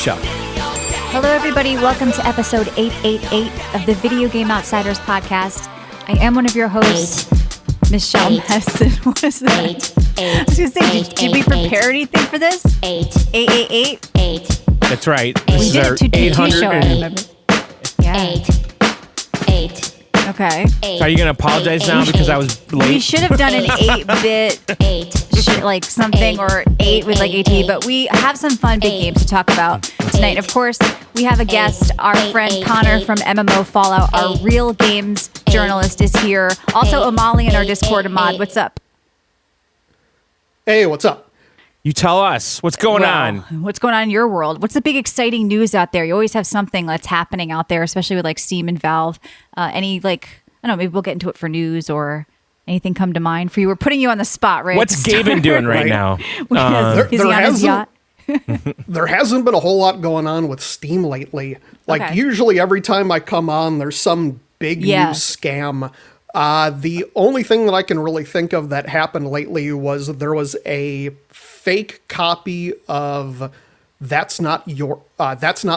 Michelle. Hello, everybody. Welcome to episode 888 of the Video Game Outsiders podcast. I am one of your hosts, Michelle Messon. What is that? I was going to say, did we prepare anything for this? 888? That's right. We This is did our a 2 show, I remember. Yeah. 8. Okay. So are you going to apologize now because I was late? We should have done an 8-bit like something or 8 with like AT, but we have some fun big games to talk about tonight. Of course, we have a guest. Our friend Connor from MMO Fallout, our real games journalist, is here. Also, Amali in our Discord, Ahmad. What's up? Hey, what's up? You tell us. What's going on? What's going on in your world? What's the big exciting news out there? You always have something that's happening out there, especially with like Steam and Valve. Any like, I don't know, maybe we'll get into it for news or anything come to mind for you. We're putting you on the spot, right? What's Gaben doing right now? Is he on his yacht? There hasn't been a whole lot going on with Steam lately. Like usually every time I come on, there's some big new scam. The only thing that I can really think of that happened lately was there was a fake copy of That's Not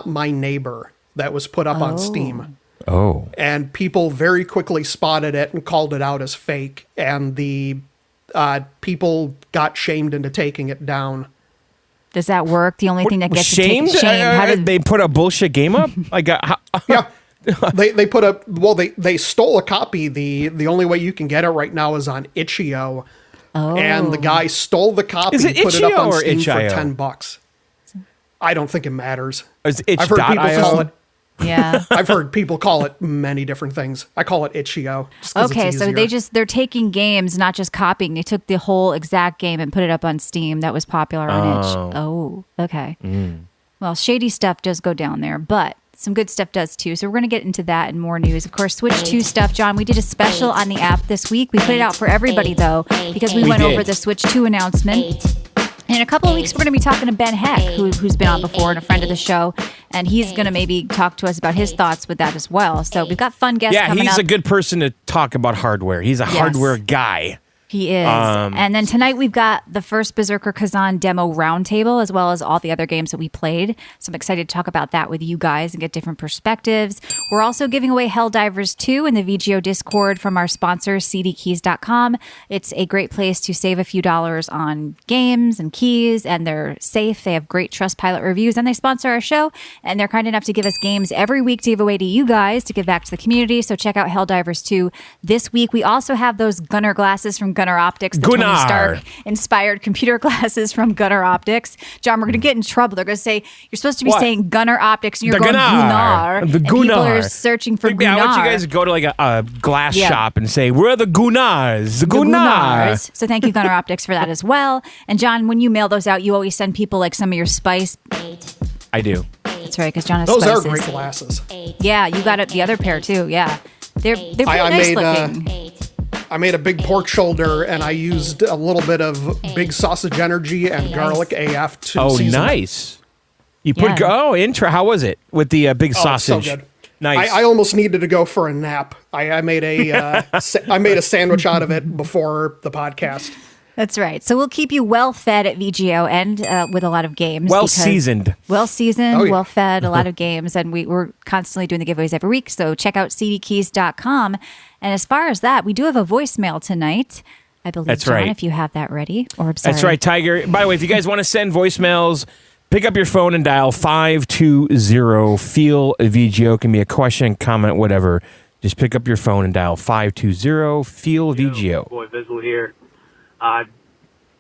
My Neighbor that was put up on Steam. Oh. And people very quickly spotted it and called it out as fake. And the people got shamed into taking it down. Does that work? The only thing that gets shamed? How did they put a bullshit game up? Yeah. They stole a copy. The only way you can get it right now is on itch.io. And the guy stole the copy and put it up on Steam for $10. I don't think it matters. Is I've heard people call it. Yeah. I've heard people call it many different things. I call it itch.io. Okay, so they're taking games, not just copying. They took the whole exact game and put it up on Steam that was popular on itch. Oh, okay. Well, shady stuff does go down there, but some good stuff does too. So we're going to get into that and more news. Of course, Switch 2 stuff. John, we did a special on the app this week. We put it out for everybody, though, because we went over the Switch 2 announcement. And in a couple of weeks, we're going to be talking to Ben Heck, who's been on before and a friend of the show. And he's going to maybe talk to us about his thoughts with that as well. So we've got fun guests coming up. Yeah, he's a good person to talk about hardware. He's a hardware guy. He is. And then tonight we've got the first Berserker Khazan demo roundtable, as well as all the other games that we played. So I'm excited to talk about that with you guys and get different perspectives. We're also giving away Helldivers 2 in the VGO Discord from our sponsor, cdkeys.com. It's a great place to save a few dollars on games and keys, and they're safe. They have great Trustpilot reviews, and they sponsor our show. And they're kind enough to give us games every week to give away to you guys to give back to the community. So check out Helldivers 2 this week. We also have those Gunnar glasses from Gunnar Optics, the Tony Stark inspired computer glasses from Gunnar Optics. John, we're going to get in trouble. They're going to say, you're supposed to be saying Gunnar Optics, and you're going Gunnar. The Gunnar. People are searching for Gunnar. I want you guys to go to like a glass shop and say, we're the Gunnars. The Gunnars. So thank you, Gunnar Optics, for that as well. And John, when you mail those out, you always send people like some of your spice. I do. That's right, because John has Those spices. are great glasses. Yeah, you got it. The other pair too. Yeah, they're pretty nice looking. I made a big pork shoulder, and I used a little bit of Big Sausage Energy and Garlic AF to season nice. You put intro. How was it with the big sausage? So good. Nice. I almost needed to go for a nap. I made a I made a sandwich out of it before the podcast. That's right. So we'll keep you well fed at VGO and with a lot of games. Well seasoned, well fed, a lot of games. And we're constantly doing the giveaways every week. So check out cdkeys.com. And as far as that, we do have a voicemail tonight. I believe, that's John, right. If you have that ready. Or I'm sorry. That's right, Tiger. By the way, if you guys want to send voicemails, pick up your phone and dial 520-FEEL-VGO. Can be a question, comment, whatever. Just pick up your phone and dial 520-FEEL-VGO. Boy, Visual here. I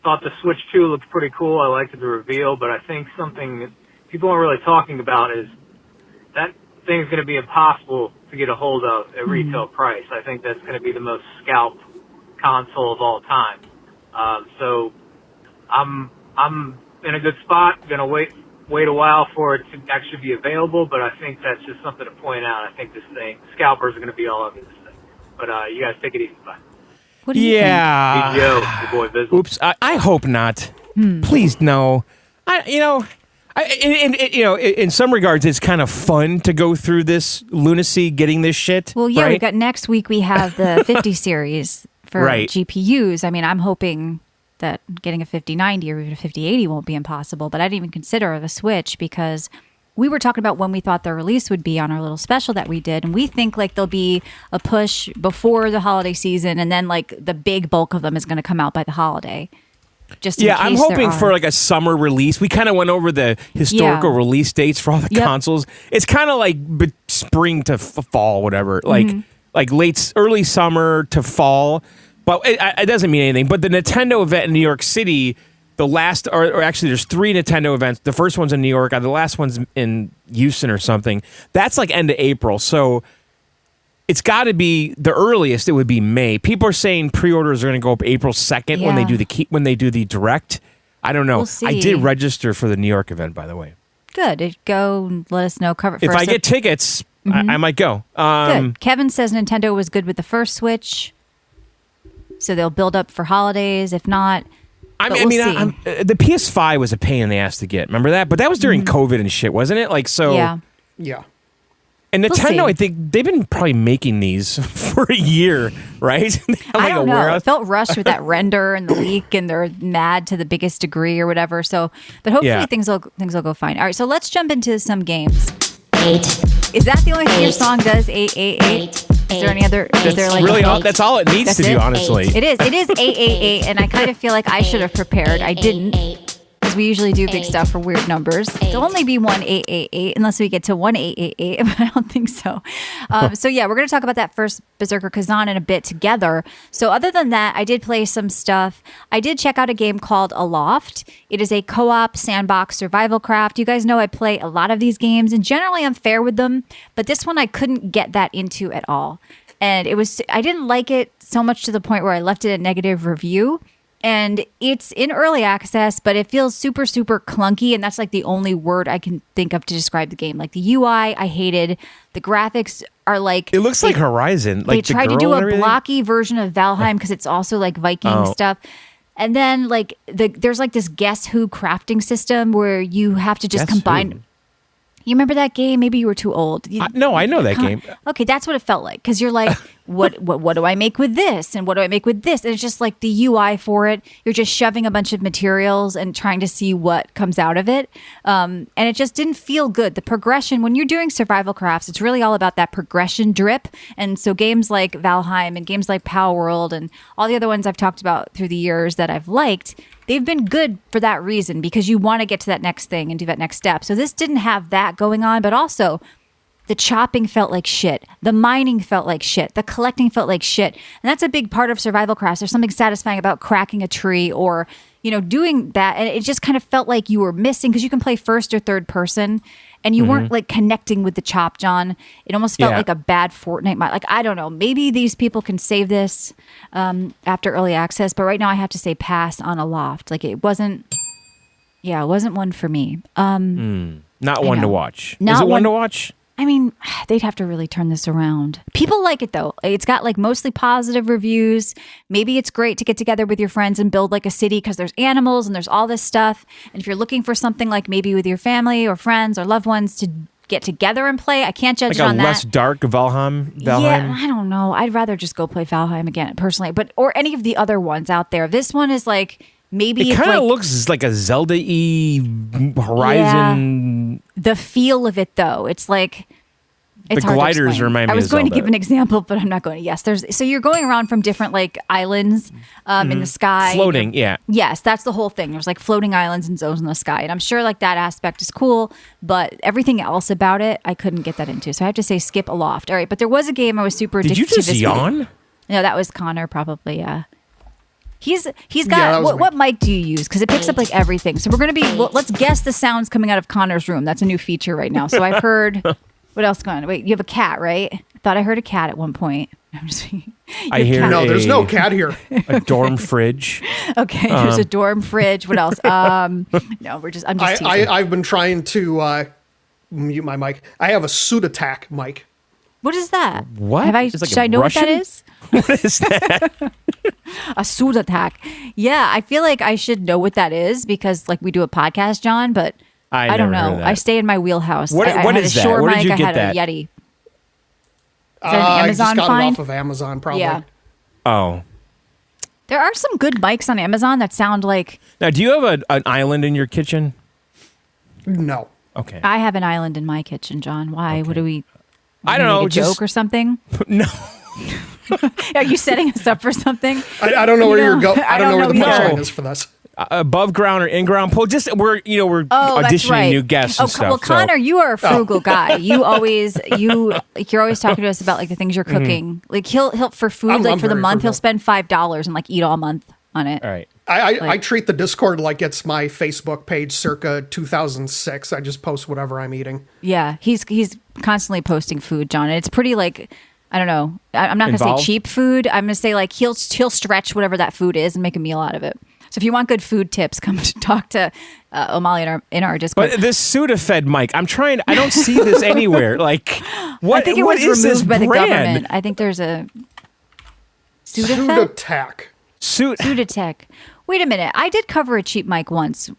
thought the Switch 2 looked pretty cool. I liked the reveal, but I think something that people aren't really talking about is that thing's going to be impossible to get a hold of at retail price. I think that's going to be the most scalped console of all time. So I'm in a good spot. Going to wait a while for it to actually be available, but I think that's just something to point out. I think scalpers are going to be all over this thing. But you guys take it easy. Bye. What do you think? Your boy Visual. Oops, I hope not. Please, no. In some regards, it's kind of fun to go through this lunacy, getting this shit. Well, yeah, right? we got next week. We have the 50 series for GPUs. I mean, I'm hoping that getting a 5090 or even a 5080 won't be impossible. But I didn't even consider the Switch because we were talking about when we thought the release would be on our little special that we did, and we think like there'll be a push before the holiday season, and then like the big bulk of them is going to come out by the holiday. Just in I'm case hoping there for are. like a summer release. We kind of went over the historical release dates for all the consoles. It's kind of like spring to fall, whatever, like early summer to fall. But it doesn't mean anything. But the Nintendo event in New York City, the last, or actually there's 3 Nintendo events. The first one's in New York. The last one's in Houston or something. That's like end of April. So it's got to be the earliest. It would be May. People are saying pre-orders are going to go up April 2nd when they do the direct. I don't know. We'll see. I did register for the New York event, by the way. Good. Go and let us know. Cover it If first. I get tickets, I might go. Good. Kevin says Nintendo was good with the first Switch, so they'll build up for holidays. If not, I we'll mean, see. the PS5 was a pain in the ass to get. Remember that? But that was during COVID and shit, wasn't it? Like so. Yeah. Yeah. And We'll Nintendo, see. I think they've been probably making these for a year, right? They have, I like, don't a know. warehouse. It felt rushed with that render and the leak, and they're mad to the biggest degree or whatever. So, but hopefully things will go fine. All right, so let's jump into some games. 8. Is that the only thing your song does? 888. Is there any other? Is there like Really, that's all it needs That's to do, it? honestly. It is 888, and I kind of feel like I should have prepared. I didn't. Because we usually do big stuff for weird numbers. There'll only be 1888 unless we get to 1888, but I don't think so. So yeah, we're going to talk about that first Berserker Khazan in a bit together. So other than that, I did play some stuff. I did check out a game called Aloft. It is a co-op sandbox survival craft. You guys know I play a lot of these games, and generally I'm fair with them, but this one I couldn't get that into at all. And I didn't like it so much to the point where I left it a negative review. And it's in early access, but it feels super, super clunky. And that's like the only word I can think of to describe the game. Like the UI, I hated. The graphics are like... It looks like Horizon. Like they tried to the do girl a and everything. blocky version of Valheim because it's also like Viking stuff. And then like there's like this Guess Who crafting system where you have to just Guess combine... Who? You remember that game? Maybe you were too old. No, I know that game. Okay, that's what it felt like. Because you're like, what do I make with this? And what do I make with this? And it's just like the UI for it. You're just shoving a bunch of materials and trying to see what comes out of it. And it just didn't feel good. The progression, when you're doing survival crafts, it's really all about that progression drip. And so games like Valheim and games like Power World and all the other ones I've talked about through the years that I've liked, they've been good for that reason because you want to get to that next thing and do that next step. So this didn't have that going on, but also the chopping felt like shit. The mining felt like shit. The collecting felt like shit. And that's a big part of survival crafts. There's something satisfying about cracking a tree or, doing that. And it just kind of felt like you were missing because you can play first or third person and you weren't like connecting with the chop, John. It almost felt like a bad Fortnite mod. Like, I don't know. Maybe these people can save this after early access. But right now I have to say pass on Aloft. Like it wasn't one for me. Not one to watch. Not Is it one one- to watch? I mean, they'd have to really turn this around. People like it though. It's got like mostly positive reviews. Maybe it's great to get together with your friends and build like a city because there's animals and there's all this stuff. And if you're looking for something like maybe with your family or friends or loved ones to get together and play, I can't judge Like it on a less that. dark Valheim? Yeah, I don't know. I'd rather just go play Valheim again personally, or any of the other ones out there. This one is like maybe It if, kind of like, looks like a Zelda-y Horizon. the feel of it though. It's like it's The hard to gliders explain. remind me I was of going to Zelda. give an example, but I'm not going to. Yes, so you're going around from different like islands in the sky. Floating, yeah. Yes, that's the whole thing. There's like floating islands and zones in the sky. And I'm sure like that aspect is cool, but everything else about it, I couldn't get that into. So I have to say skip Aloft. All right, but there was a game I was super Did addicted you to just this week. yawn? No, that was Connor probably, yeah. He's got that was me. what mic do you use? Because it picks up like everything. So we're gonna let's guess the sounds coming out of Connor's room. That's a new feature right now. So I've heard what else going on? Wait, you have a cat, right? I thought I heard a cat at one point. I'm just I hear No, there's no cat here. a dorm fridge. Okay, there's a dorm fridge. What else? No, I'm just teasing. I've been trying to mute my mic. I have a suit attack mic. What is that? What? It's like Should a I know Russian? what that is? What is that? A suit attack. Yeah, I feel like I should know what that is because like we do a podcast, John, but I don't never heard know. of that. I stay in my wheelhouse. What- I what had is a that? Shure Where did mic, you I get had that? a Yeti. Is that an I Amazon just got find? it off of Amazon, probably. Yeah. Oh. There are some good mics on Amazon that sound like Now, do you have an island in your kitchen? No. Okay. I have an island in my kitchen, John. Why? Okay. What do we? I don't know. Make a joke or something? No. Are you setting us up for something? I don't know where you're going. I don't know where the either. punchline is for this. Above ground or in ground poll. Just we're auditioning right. new guests and stuff. Well, Connor, you are a frugal guy. You're always talking to us about like the things you're cooking. Like he'll for food I'm for the very month frugal. he'll spend $5 and like eat all month on it. All right. I treat the Discord like it's my Facebook page circa 2006. I just post whatever I'm eating. Yeah, he's constantly posting food, John. And it's pretty like I don't know. I'm not gonna say cheap food. I'm gonna say like he'll stretch whatever that food is and make a meal out of it. So if you want good food tips, come to talk to O'Malley in our Discord. But this Sudafed mic, I don't see this anywhere. Like, what? I think it what was is removed by this the brand? government. I think there's a Sudafed? Sudatech. Wait a minute. I did cover a cheap mic once.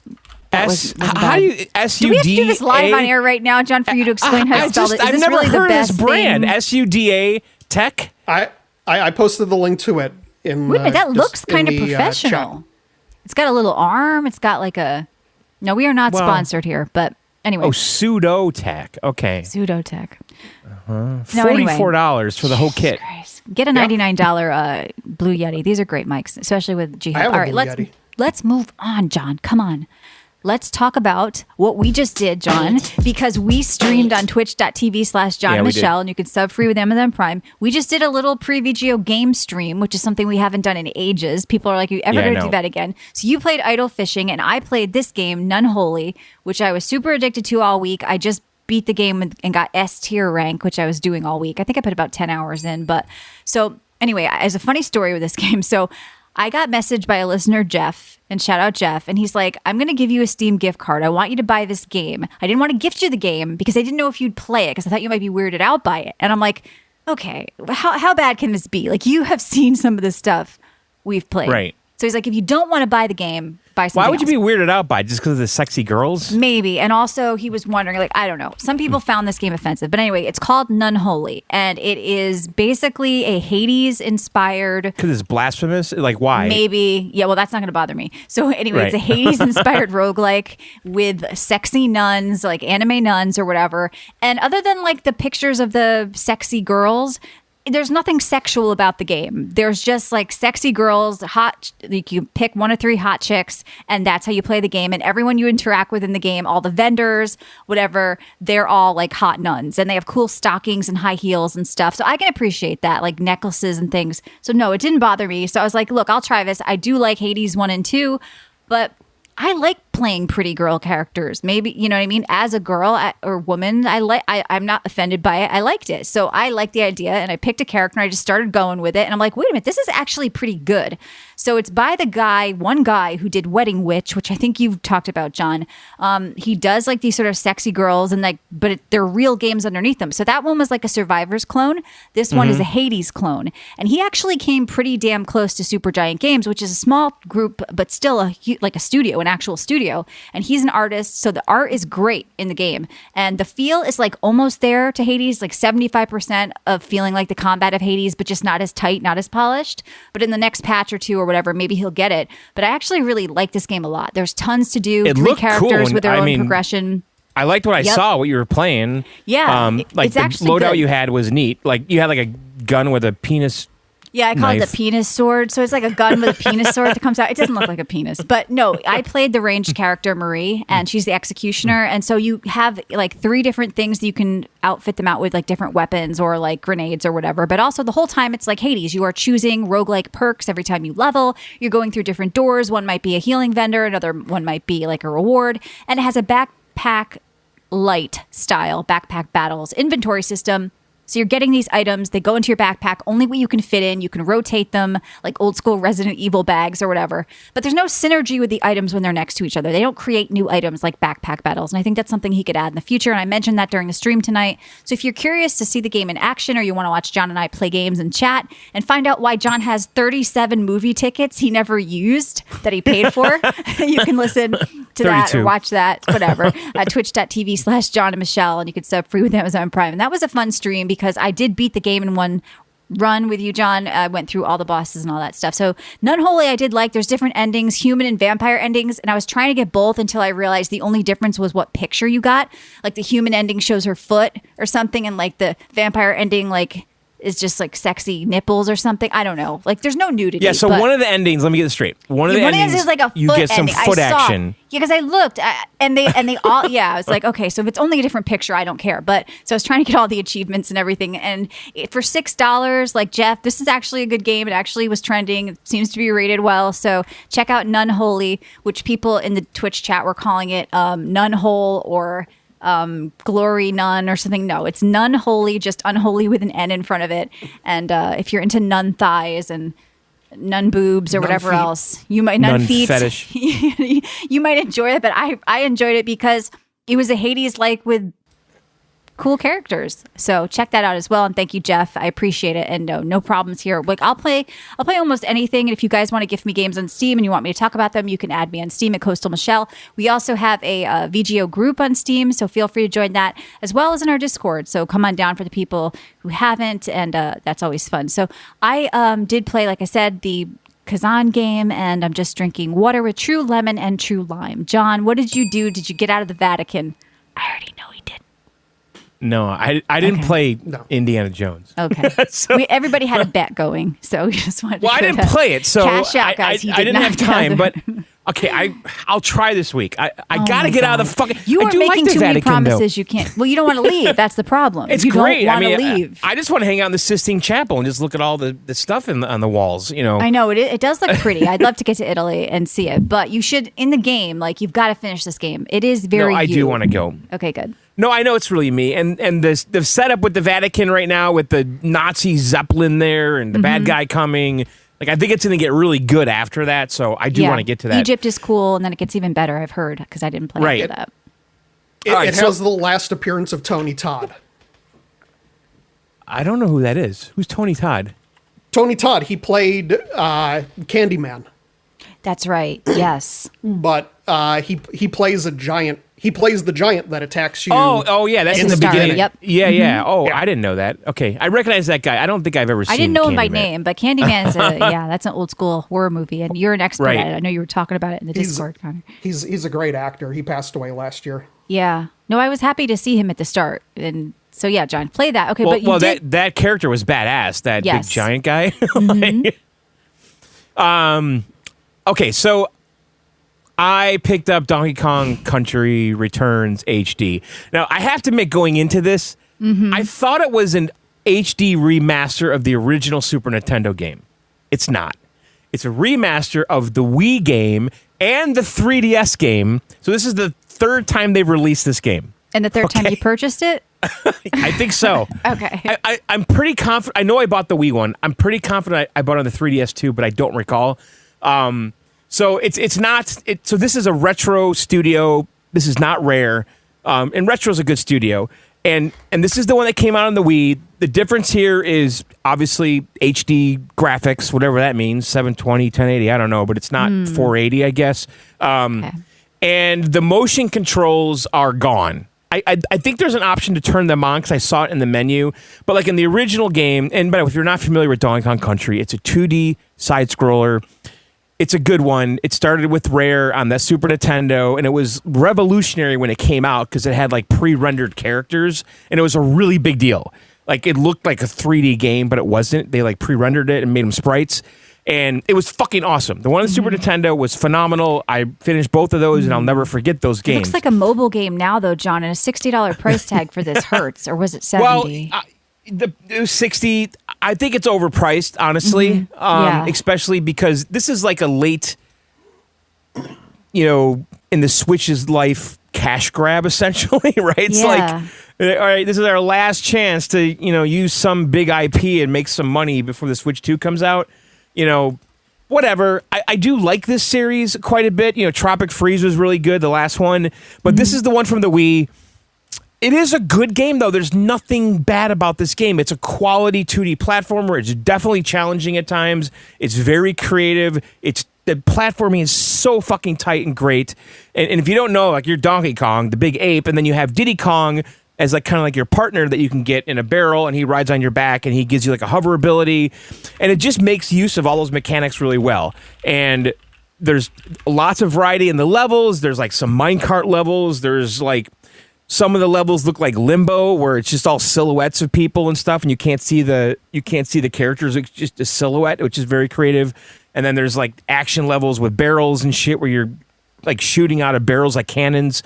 How do you S-U-D-A? Do we have to do this live on air right now, John, for you to explain how to spell it? Is I've this never really heard the of this best brand. thing? SUDA Tech. I posted the link to it in. Wait a minute, that just looks kind of in the, professional. chat. It's got a little arm. It's got like a. No, we are not sponsored here, but anyway. Oh, Pseudo Tech. Okay. Pseudotech. $44 for the whole kit. Christ. Get a $99 Blue Yeti. These are great mics, especially with G I Hub. have All a right, Blue Yeti. let's move on, John. Come on. Let's talk about what we just did, John, because we streamed on twitch.tv/John and Michelle, and you can sub free with Amazon Prime. We just did a little pre-VGO game stream, which is something we haven't done in ages. People are like, you ever going to do that again? So you played Idle Fishing, and I played this game, None Holy, which I was super addicted to all week. I just beat the game and got S tier rank, which I was doing all week. I think I put about 10 hours in. But so anyway, as a funny story with this game, so I got messaged by a listener, Jeff, and shout out Jeff. And he's like, I'm going to give you a Steam gift card. I want you to buy this game. I didn't want to gift you the game because I didn't know if you'd play it because I thought you might be weirded out by it. And I'm like, okay, how bad can this be? Like, you have seen some of the stuff we've played. Right. So he's like, if you don't want to buy the game, buy something Why would you else. be weirded out by it? Just because of the sexy girls? Maybe. And also he was wondering, like, I don't know. Some people found this game offensive. But anyway, it's called None Holy. And it is basically a Hades-inspired... Because it's blasphemous? Like, why? Maybe. Yeah, well, that's not going to bother me. So anyway, It's a Right. Hades-inspired roguelike with sexy nuns, like anime nuns or whatever. And other than, like, the pictures of the sexy girls... There's nothing sexual about the game. There's just like sexy girls, hot. You pick 1 or 3 hot chicks, and that's how you play the game. And everyone you interact with in the game, all the vendors, whatever, they're all like hot nuns, and they have cool stockings and high heels and stuff. So I can appreciate that, like necklaces and things. So no, it didn't bother me. So I was like, look, I'll try this. I do like Hades 1 and 2, but I like playing pretty girl characters. Maybe, you know what I mean? As a girl or woman, I'm not offended by it. I liked it. So I liked the idea, and I picked a character and I just started going with it. And I'm like, wait a minute, this is actually pretty good. So it's by one guy who did Wedding Witch, which I think you've talked about, John. He does like these sort of sexy girls, and like, but they're real games underneath them. So that one was like a Survivors clone. This one is a Hades clone. And he actually came pretty damn close to Supergiant Games, which is a small group, but still like a studio, an actual studio. And he's an artist, so the art is great in the game. And the feel is like almost there to Hades, like 75% of feeling like the combat of Hades, but just not as tight, not as polished. But in the next patch or 2 or whatever, maybe he'll get it. But I actually really like this game a lot. There's tons to do. It 3 looked characters cool. with their own progression. I liked what I saw, what you were playing. Yeah, like it's the actually loadout good. you had was neat. Like you had like a gun with a penis. Yeah, I call it knife. the penis sword. So it's like a gun with a penis sword that comes out. It doesn't look like a penis. But no, I played the ranged character Marie, and she's the executioner. And so you have like 3 different things that you can outfit them out with, like different weapons or like grenades or whatever. But also the whole time it's like Hades. You are choosing roguelike perks every time you level. You're going through different doors. One might be a healing vendor. Another one might be like a reward. And it has a backpack light style, backpack battles, inventory system. So you're getting these items, they go into your backpack, only what you can fit in. You can rotate them like old school Resident Evil bags or whatever. But there's no synergy with the items when they're next to each other. They don't create new items like backpack battles. And I think that's something he could add in the future. And I mentioned that during the stream tonight. So if you're curious to see the game in action, or you want to watch John and I play games and chat and find out why John has 37 movie tickets he never used that he paid for, you can listen to that or watch that, whatever, at twitch.tv/John and Michelle. And you can sub free with Amazon Prime. And that was a fun stream because I did beat the game in one run with you, John. I went through all the bosses and all that stuff. So Nunholy I did like. There's different endings, human and vampire endings, and I was trying to get both until I realized the only difference was what picture you got. Like the human ending shows her foot or something, and like the vampire ending like is just like sexy nipples or something. I don't know. Like there's no nudity. Yeah, so one of the endings, let me get this straight. One of the endings is like a you foot get some ending. foot action. Yeah, because I looked and they all, yeah, I was like, okay, so if it's only a different picture, I don't care. But so I was trying to get all the achievements and everything. And for $6, like Jeff, this is actually a good game. It actually was trending. It seems to be rated well. So check out Nunholy, which people in the Twitch chat were calling it Nunhole or Glory Nun or something. No, it's Nunholy, just unholy with an N in front of it. And if you're into nun thighs and nun boobs or whatever else, you might nun feet fetish. you might enjoy it. But I enjoyed it because it was a Hades like with cool characters. So check that out as well. And thank you, Jeff. I appreciate it. And no problems here. Like I'll play almost anything. And if you guys want to gift me games on Steam and you want me to talk about them, you can add me on Steam at Coastal Michelle. We also have a VGO group on Steam, so feel free to join that as well as in our Discord. So come on down for the people who haven't, and that's always fun. So I did play, like I said, the Khazan game, and I'm just drinking water with true lemon and true lime. John, what did you do? Did you get out of the Vatican? I already know he did. No, I didn't play Indiana Jones. Okay. So, everybody had a bet going, so we just wanted to I didn't play it, so cash out, guys. I didn't have time, but okay, I'll try this week. I gotta get out of the fucking. You are making like too many promises. Though. You can't. Well, you don't want to leave. That's the problem. It's you great. Don't want to leave. I just want to hang out in the Sistine Chapel and just look at all the stuff on the walls. You know. I know it does look pretty. I'd love to get to Italy and see it, but you should in the game. Like you've got to finish this game. It is very. No, I do want to go. Okay, good. No, I know it's really me, and the setup with the Vatican right now with the Nazi Zeppelin there and the bad guy coming. Like I think it's going to get really good after that, so I do want to get to that. Egypt is cool, and then it gets even better. I've heard because I didn't play after that. It has the last appearance of Tony Todd. I don't know who that is. Who's Tony Todd? Tony Todd. He played Candyman. That's right. Yes. But he plays a giant. He plays the giant that attacks you. Oh, yeah, that's in the beginning. Yep. Yeah. Oh, yeah. I didn't know that. Okay, I recognize that guy. I don't think I've ever seen. I didn't know him by Candyman. name, but Candyman is that's an old school horror movie, and you're an expert at it. I know you were talking about it in the Discord, Connor. He's a great actor. He passed away last year. Yeah. No, I was happy to see him at the start, and so yeah, John, play that. Okay, but you did... that character was badass. That big giant guy. Okay, so I picked up Donkey Kong Country Returns HD. Now, I have to admit, going into this, I thought it was an HD remaster of the original Super Nintendo game. It's not. It's a remaster of the Wii game and the 3DS game. So this is the third time they've released this game. And the third time you purchased it? I think so. Okay. I'm pretty confident. I know I bought the Wii one. I'm pretty confident I bought it on the 3DS too, but I don't recall. So it's not. So this is a retro studio. This is not Rare, and Retro is a good studio. And this is the one that came out on the Wii. The difference here is obviously HD graphics, whatever that means, 720, 1080. I don't know, but it's not 480, I guess. Okay. And the motion controls are gone. I think there's an option to turn them on because I saw it in the menu. But like in the original game, and by the way, if you're not familiar with Donkey Kong Country, it's a 2D side scroller. It's a good one. It started with Rare on the Super Nintendo, and it was revolutionary when it came out because it had like pre-rendered characters, and it was a really big deal. Like it looked like a 3D game, but it wasn't. They like pre-rendered it and made them sprites, and it was fucking awesome. The one on the Super Nintendo was phenomenal. I finished both of those, and I'll never forget those games. It looks like a mobile game now, though, John, and a $60 price tag for this hurts, or was it $70? Well, it was $60. I think it's overpriced, honestly, especially because this is like a late, in the Switch's life cash grab, essentially, right? It's like, all right, this is our last chance to, use some big IP and make some money before the Switch 2 comes out. Whatever. I do like this series quite a bit. Tropic Freeze was really good, the last one, but this is the one from the Wii. It is a good game, though. There's nothing bad about this game. It's a quality 2D platformer. It's definitely challenging at times. It's very creative. The platforming is so fucking tight and great. And if you don't know, like you're Donkey Kong, the big ape, and then you have Diddy Kong, as like kind of like your partner that you can get in a barrel, and he rides on your back, and he gives you like a hover ability, and it just makes use of all those mechanics really well. And there's lots of variety in the levels. There's like some minecart levels. There's like some of the levels look like Limbo, where it's just all silhouettes of people and stuff, and you can't see the characters. It's just a silhouette, which is very creative. And then there's like action levels with barrels and shit, where you're like shooting out of barrels like cannons.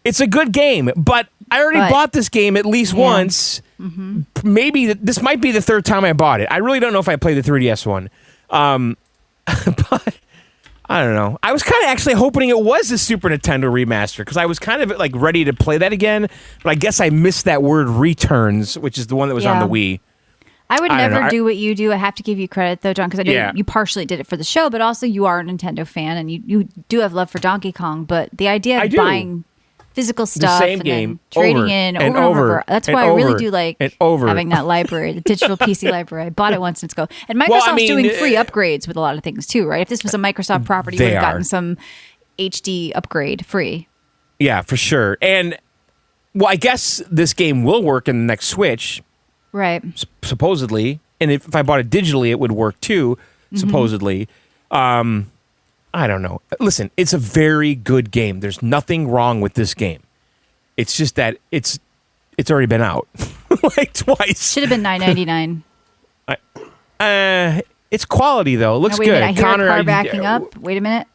It's a good game, but I already bought this game at least once. Mm-hmm. Maybe this might be the third time I bought it. I really don't know if I played the 3DS one. But I don't know. I was kind of actually hoping it was the Super Nintendo remaster, because I was kind of like ready to play that again, but I guess I missed that word Returns, which is the one that was on the Wii. I would never do what you do. I have to give you credit, though, John, because I know you partially did it for the show, but also you are a Nintendo fan, and you do have love for Donkey Kong. But the idea of buying physical stuff and then trading in over and over. That's why I really do like having that library, the digital PC library. I bought it once and it's go. And Microsoft's doing free upgrades with a lot of things too, right? If this was a Microsoft property, you would have gotten some HD upgrade free. Yeah, for sure. And well, I guess this game will work in the next Switch. Right. Supposedly. And if I bought it digitally, it would work too, supposedly. I don't know. Listen, it's a very good game. There's nothing wrong with this game. It's just that it's already been out like twice. Should have been $9.99. It's quality though. It looks wait good. A minute, I hear a car backing up. Wait a minute.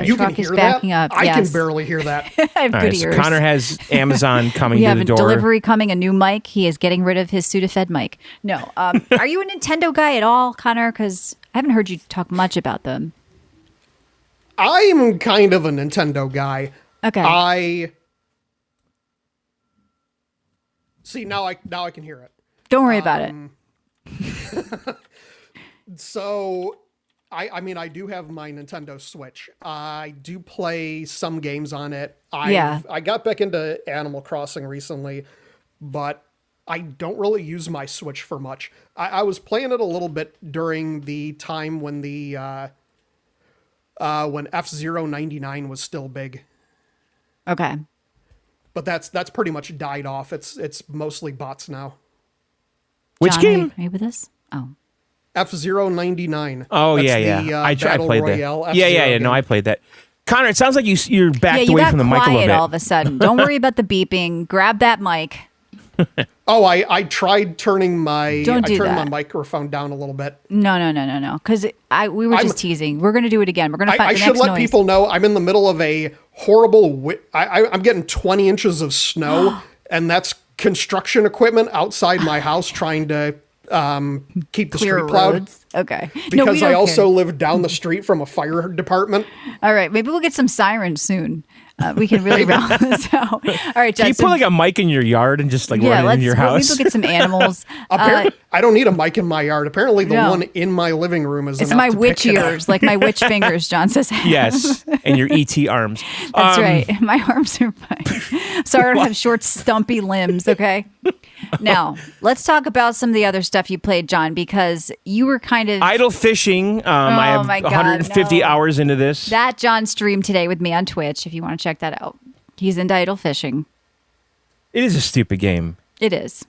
You can hear that? Up. I can barely hear that. I have good ears. So Connor has Amazon coming to the door. We have a delivery coming, a new mic. He is getting rid of his Sudafed mic. No. Are you a Nintendo guy at all, Connor? Because I haven't heard you talk much about them. I'm kind of a Nintendo guy. Okay. See, now I can hear it. Don't worry about it. So, I mean, I do have my Nintendo Switch. I do play some games on it. I got back into Animal Crossing recently, but I don't really use my Switch for much. I was playing it a little bit during the time when when F-Zero 99 was still big. Okay. But that's pretty much died off. It's mostly bots now. Which John, game? Are you with us? Oh. F-Zero 99. Oh, that's yeah. I played Royale that. Yeah. No, I played that. Connor, it sounds like you're backed away from the mic a little bit. All of a sudden. Don't worry about the beeping. Grab that mic. Oh, I tried turning my my microphone down a little bit. No. Because we were just teasing. We're going to do it again. We're going to find the next noise. I should let people know I'm in the middle of a horrible. I'm getting 20 inches of snow, and that's construction equipment outside my house trying to keep the street plowed. Roads. Okay. Because I also live down the street from a fire department. All right. Maybe we'll get some sirens soon. We can really round this out. All right, Justin. Can you put like a mic in your yard and just like run it in your house? Maybe we'll get some animals. I don't need a mic in my yard. Apparently the one in my living room is It's my witch ears, like my witch fingers, John says. Yes, and your ET arms. That's right. My arms are fine. Sorry I don't have short, stumpy limbs, okay? Now, let's talk about some of the other stuff you played, John, because you were kind of... Idle fishing. I have 150 hours into this. That John streamed today with me on Twitch, if you want to check that out. He's into idle fishing. It is a stupid game. It is.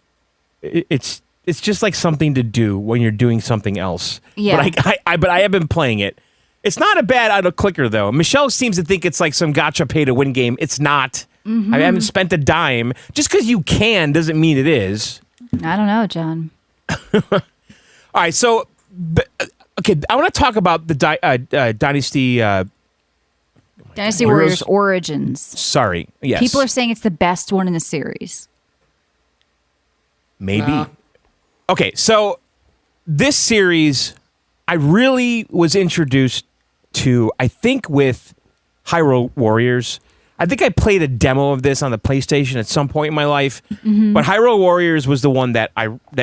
It's just like something to do when you're doing something else. Yeah. But I have been playing it. It's not a bad idle clicker, though. Michelle seems to think it's like some gotcha pay to win game. It's not. I haven't spent a dime. Just because you can doesn't mean it is. I don't know, John. All right, so, okay, I want to talk about the Dynasty... Dynasty Warriors Origins. Sorry, yes. People are saying it's the best one in the series. Maybe. Nah. Okay, so this series, I really was introduced to, I think, with Hyrule Warriors. I think I played a demo of this on the PlayStation at some point in my life, but Hyrule Warriors was the one that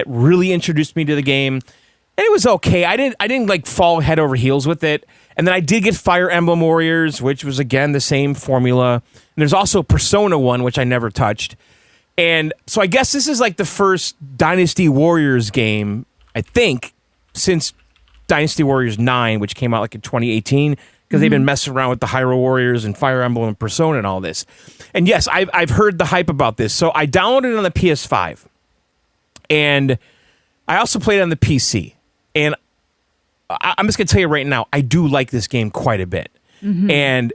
really introduced me to the game, and it was okay. I didn't like fall head over heels with it, and then I did get Fire Emblem Warriors, which was again the same formula. And there's also Persona 1, which I never touched, and so I guess this is like the first Dynasty Warriors game, I think, since Dynasty Warriors 9, which came out like in 2018. because they've been messing around with the Hyrule Warriors and Fire Emblem and Persona and all this. And yes, I've heard the hype about this. So I downloaded it on the PS5, and I also played it on the PC. And I'm just gonna tell you right now, I do like this game quite a bit, and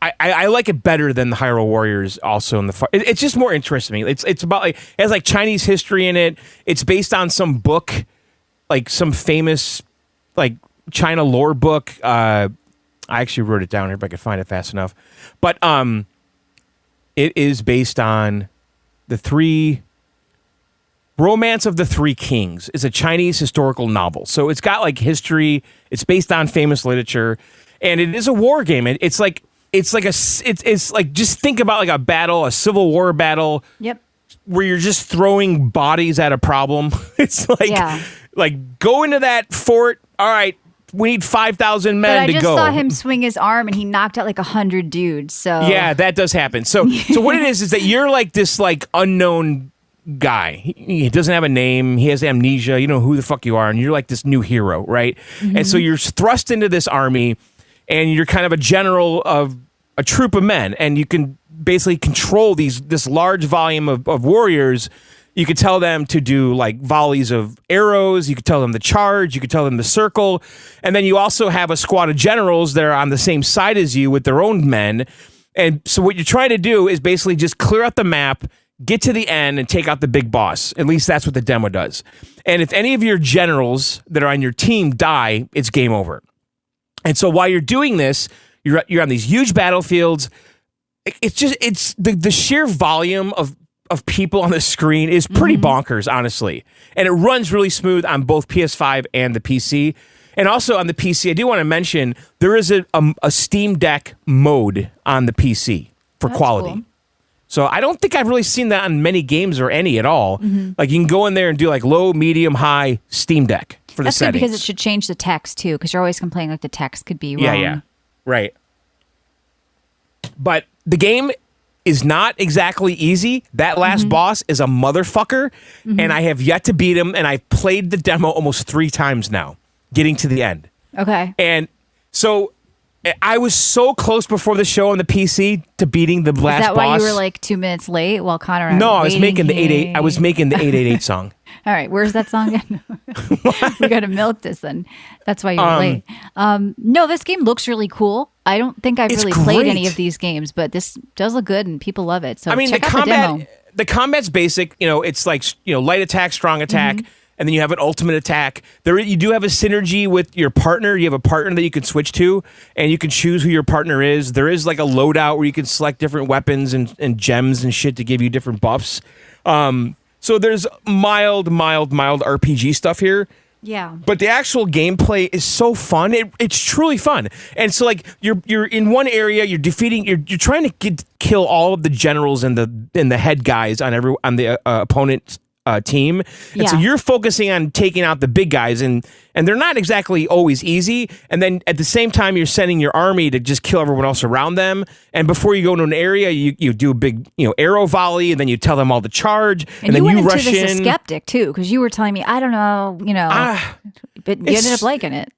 I like it better than the Hyrule Warriors. Also, in the it's just more interesting to me. It's about like it has like Chinese history in it. It's based on some book, like some famous like China lore book. I actually wrote it down here if I could find it fast enough. But it is based on the Romance of the Three Kings. Is a Chinese historical novel. So it's got like history. It's based on famous literature, and it is a war game. It's like just think about like a battle, a Civil War battle. Yep. Where you're just throwing bodies at a problem. It's like go into that fort. All right, we need 5,000 men to go. But I just saw him swing his arm and he knocked out like 100 dudes. So yeah, that does happen. So what it is that you're like this like unknown guy. He doesn't have a name. He has amnesia. You know who the fuck you are, and you're like this new hero, right? And so you're thrust into this army, and you're kind of a general of a troop of men, and you can basically control this large volume of warriors. You could tell them to do like volleys of arrows. You could tell them to charge. You could tell them to circle. And then you also have a squad of generals that are on the same side as you with their own men. And so what you're trying to do is basically just clear out the map, get to the end, and take out the big boss. At least that's what the demo does. And if any of your generals that are on your team die, it's game over. And so while you're doing this, you're on these huge battlefields. It's the sheer volume of people on the screen is pretty bonkers, honestly. And it runs really smooth on both PS5 and the PC. And also on the PC, I do want to mention there is a Steam Deck mode on the PC for quality. Cool. So I don't think I've really seen that on many games or any at all. Like you can go in there and do like low, medium, high Steam Deck for the settings. That's good because it should change the text too, because you're always complaining like the text could be wrong. Yeah. Right. But the game is not exactly easy. That last boss is a motherfucker, and I have yet to beat him, and I've played the demo almost 3 times now, getting to the end. Okay. And so I was so close before the show on the PC to beating the last boss. Is that why you were like 2 minutes late while Connor and I was making the 88. I was making the 888 song. All right, where's that song again? We got to milk this then. That's why you're late. No, this game looks really cool. I don't think I've really played any of these games, but this does look good and people love it. So I mean, check out the demo. The combat's basic. It's like light attack, strong attack, and then you have an ultimate attack. You do have a synergy with your partner. You have a partner that you can switch to, and you can choose who your partner is. There is like a loadout where you can select different weapons and gems and shit to give you different buffs. So there's mild RPG stuff here. Yeah. But the actual gameplay is so fun. It's truly fun. And so like you're in one area, you're trying to kill all of the generals and the head guys on the opponent's team. And so you're focusing on taking out the big guys, and they're not exactly always easy. And then at the same time, you're sending your army to just kill everyone else around them. And before you go into an area, you do a big arrow volley, and then you tell them all to charge, and then you rush in. You went into this a skeptic too, because you were telling me, I don't know, but you ended up liking it.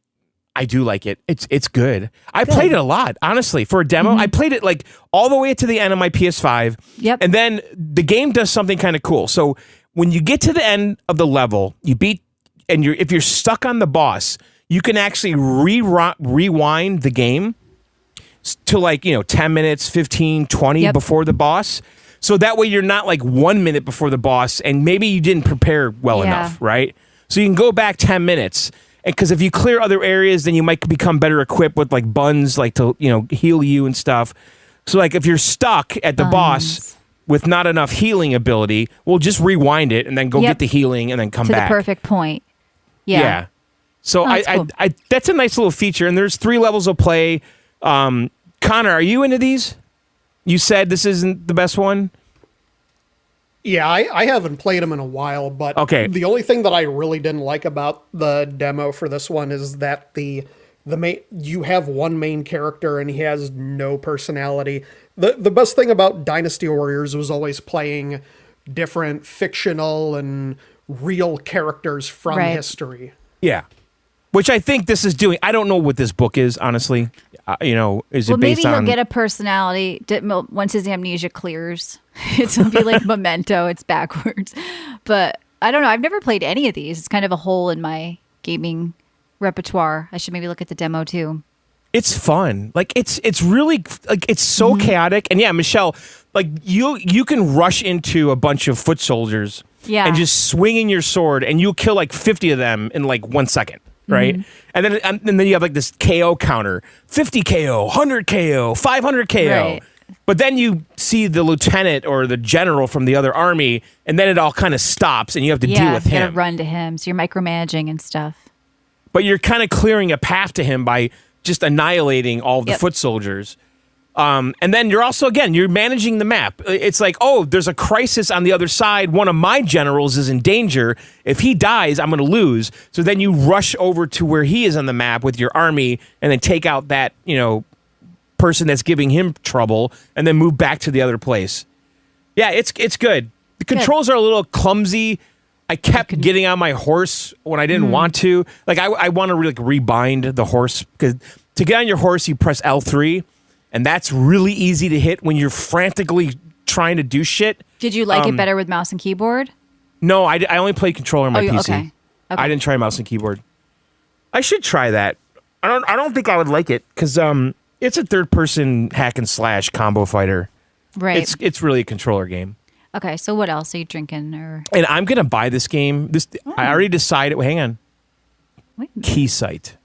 I do like it. It's good. I played it a lot, honestly. For a demo, I played it like all the way to the end of my PS5. Yep. And then the game does something kind of cool. So when you get to the end of the level, you beat, and if you're stuck on the boss, you can actually rewind the game to like 10 minutes, 15, 20 before the boss. So that way you're not like 1 minute before the boss, and maybe you didn't prepare well enough, right? So you can go back 10 minutes. And because if you clear other areas, then you might become better equipped with like buns, like to heal you and stuff. So like if you're stuck at the boss with not enough healing ability, we'll just rewind it and then go get the healing and then come back. To the perfect point. Yeah. So cool. I that's a nice little feature. And there's 3 levels of play. Connor, are you into these? You said this isn't the best one? Yeah, I haven't played them in a while, but the only thing that I really didn't like about the demo for this one is that you have one main character and he has no personality. The best thing about Dynasty Warriors was always playing different fictional and real characters from history. Yeah. Which I think this is doing. I don't know what this book is, honestly. Is it based maybe on... he'll get a personality once his amnesia clears. It'll be like Memento. It's backwards. But I don't know. I've never played any of these. It's kind of a hole in my gaming repertoire. I should maybe look at the demo too. It's fun. Like it's really like it's so chaotic. And yeah, Michelle, like you can rush into a bunch of foot soldiers and just swinging your sword, and you'll kill like 50 of them in like 1 second. Right. And then you have like this KO counter, 50 KO, 100 KO, 500 KO. Right. But then you see the lieutenant or the general from the other army, and then it all kind of stops and you have to deal with him. You gotta run to him. So you're micromanaging and stuff. But you're kind of clearing a path to him by just annihilating all of the foot soldiers. And then you're also, again, you're managing the map. It's like, oh, there's a crisis on the other side. One of my generals is in danger. If he dies, I'm going to lose. So then you rush over to where he is on the map with your army and then take out that, person that's giving him trouble and then move back to the other place. Yeah, it's good. The controls are a little clumsy. I kept getting on my horse when I didn't want to. Like, I want to really rebind the horse, because to get on your horse, you press L3. And that's really easy to hit when you're frantically trying to do shit. Did you like it better with mouse and keyboard? No, I only played controller on my PC. Okay. I didn't try mouse and keyboard. I should try that. I don't think I would like it, because it's a third-person hack and slash combo fighter. Right. It's really a controller game. Okay, so what else are you drinking? And I'm gonna buy this game. I already decided. Hang on. Keysight.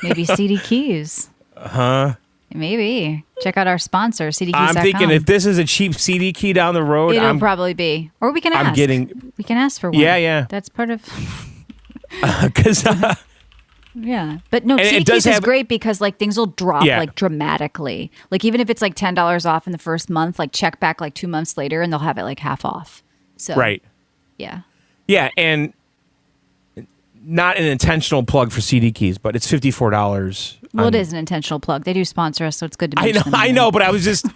Maybe CD Keys. Maybe. Check out our sponsor, CDKeys.com. I'm thinking if this is a cheap CD key down the road, it'll probably be. Or we can ask. We can ask for one. Yeah. That's part of... Because... yeah. But no, CD Keys is great because like things will drop like dramatically. Like even if it's like $10 off in the first month, like check back like 2 months later and they'll have it like half off. So right. Yeah. Yeah, and not an intentional plug for CD Keys, but it's $54. Well, it is an intentional plug. They do sponsor us, so it's good to mention them. I know, but I was just...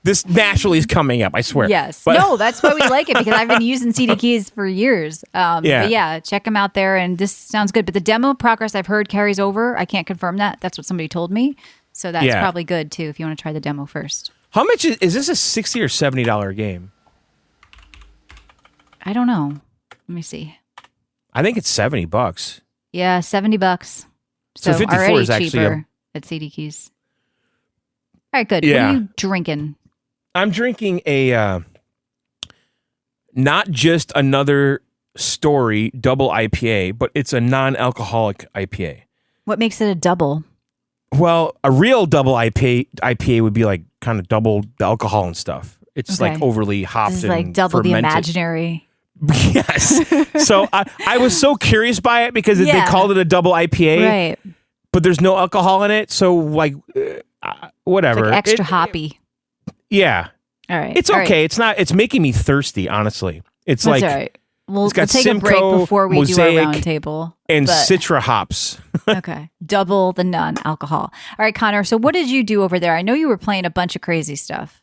This naturally is coming up, I swear. Yes. No, that's why we like it, because I've been using CD Keys for years. But yeah, check them out there, and this sounds good. But the demo progress I've heard carries over. I can't confirm that. That's what somebody told me. So that's probably good, too, if you want to try the demo first. How much is this a $60 or $70 game? I don't know. Let me see. I think it's $70. Yeah, $70. So 54 already is actually cheaper at CD Keys. All right, good. Yeah. What are you drinking? I'm drinking a not just another story double IPA, but it's a non-alcoholic IPA. What makes it a double? Well, a real double IPA would be like kind of double the alcohol and stuff. It's like overly hopped and like double fermented. the imaginary. Yes. So I was so curious by it because they called it a double IPA, right? But there's no alcohol in it, so like whatever. It's like extra hoppy. Yeah. All right. It's okay. It's not. It's making me thirsty. Honestly, it's That's like all right. We'll got take Simcoe, a break before we do our round table. And Citra hops. Okay. Double the non-alcohol. All right, Connor. So what did you do over there? I know you were playing a bunch of crazy stuff.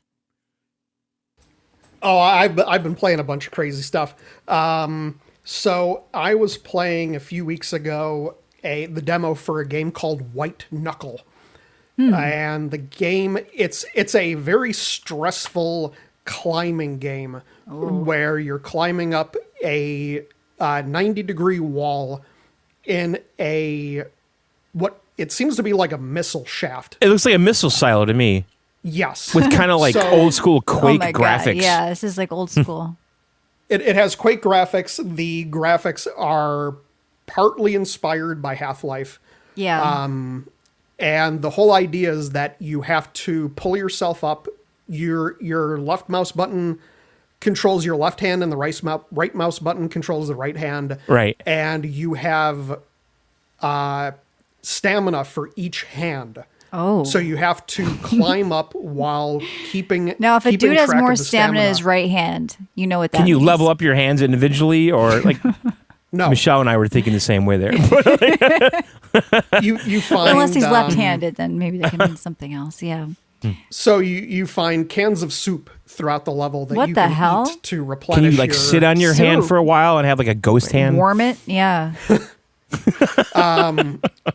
Oh, I've been playing a bunch of crazy stuff. So I was playing a few weeks ago the demo for a game called White Knuckle. And the game, it's a very stressful climbing game where you're climbing up a 90-degree wall in what it seems to be like a missile shaft. It looks like a missile silo to me. Yes. With kind of like old school Quake graphics. God. Yeah, this is like old school. It has Quake graphics. The graphics are partly inspired by Half-Life. Yeah. And the whole idea is that you have to pull yourself up. Your left mouse button controls your left hand, and the right mouse button controls the right hand. Right. And you have stamina for each hand. Oh. So you have to climb up while keeping. Now, if a dude has more stamina in stamina. his right hand, you know what that Can you means. level up your hands individually, or like? No. Michelle and I were thinking the same way there. you find unless he's left-handed, then maybe they can mean something else. Yeah. So you find cans of soup throughout the level that What you the can hell? eat to replenish. Can you like sit on your hand for a while and have like a ghost hand? Warm it? Yeah.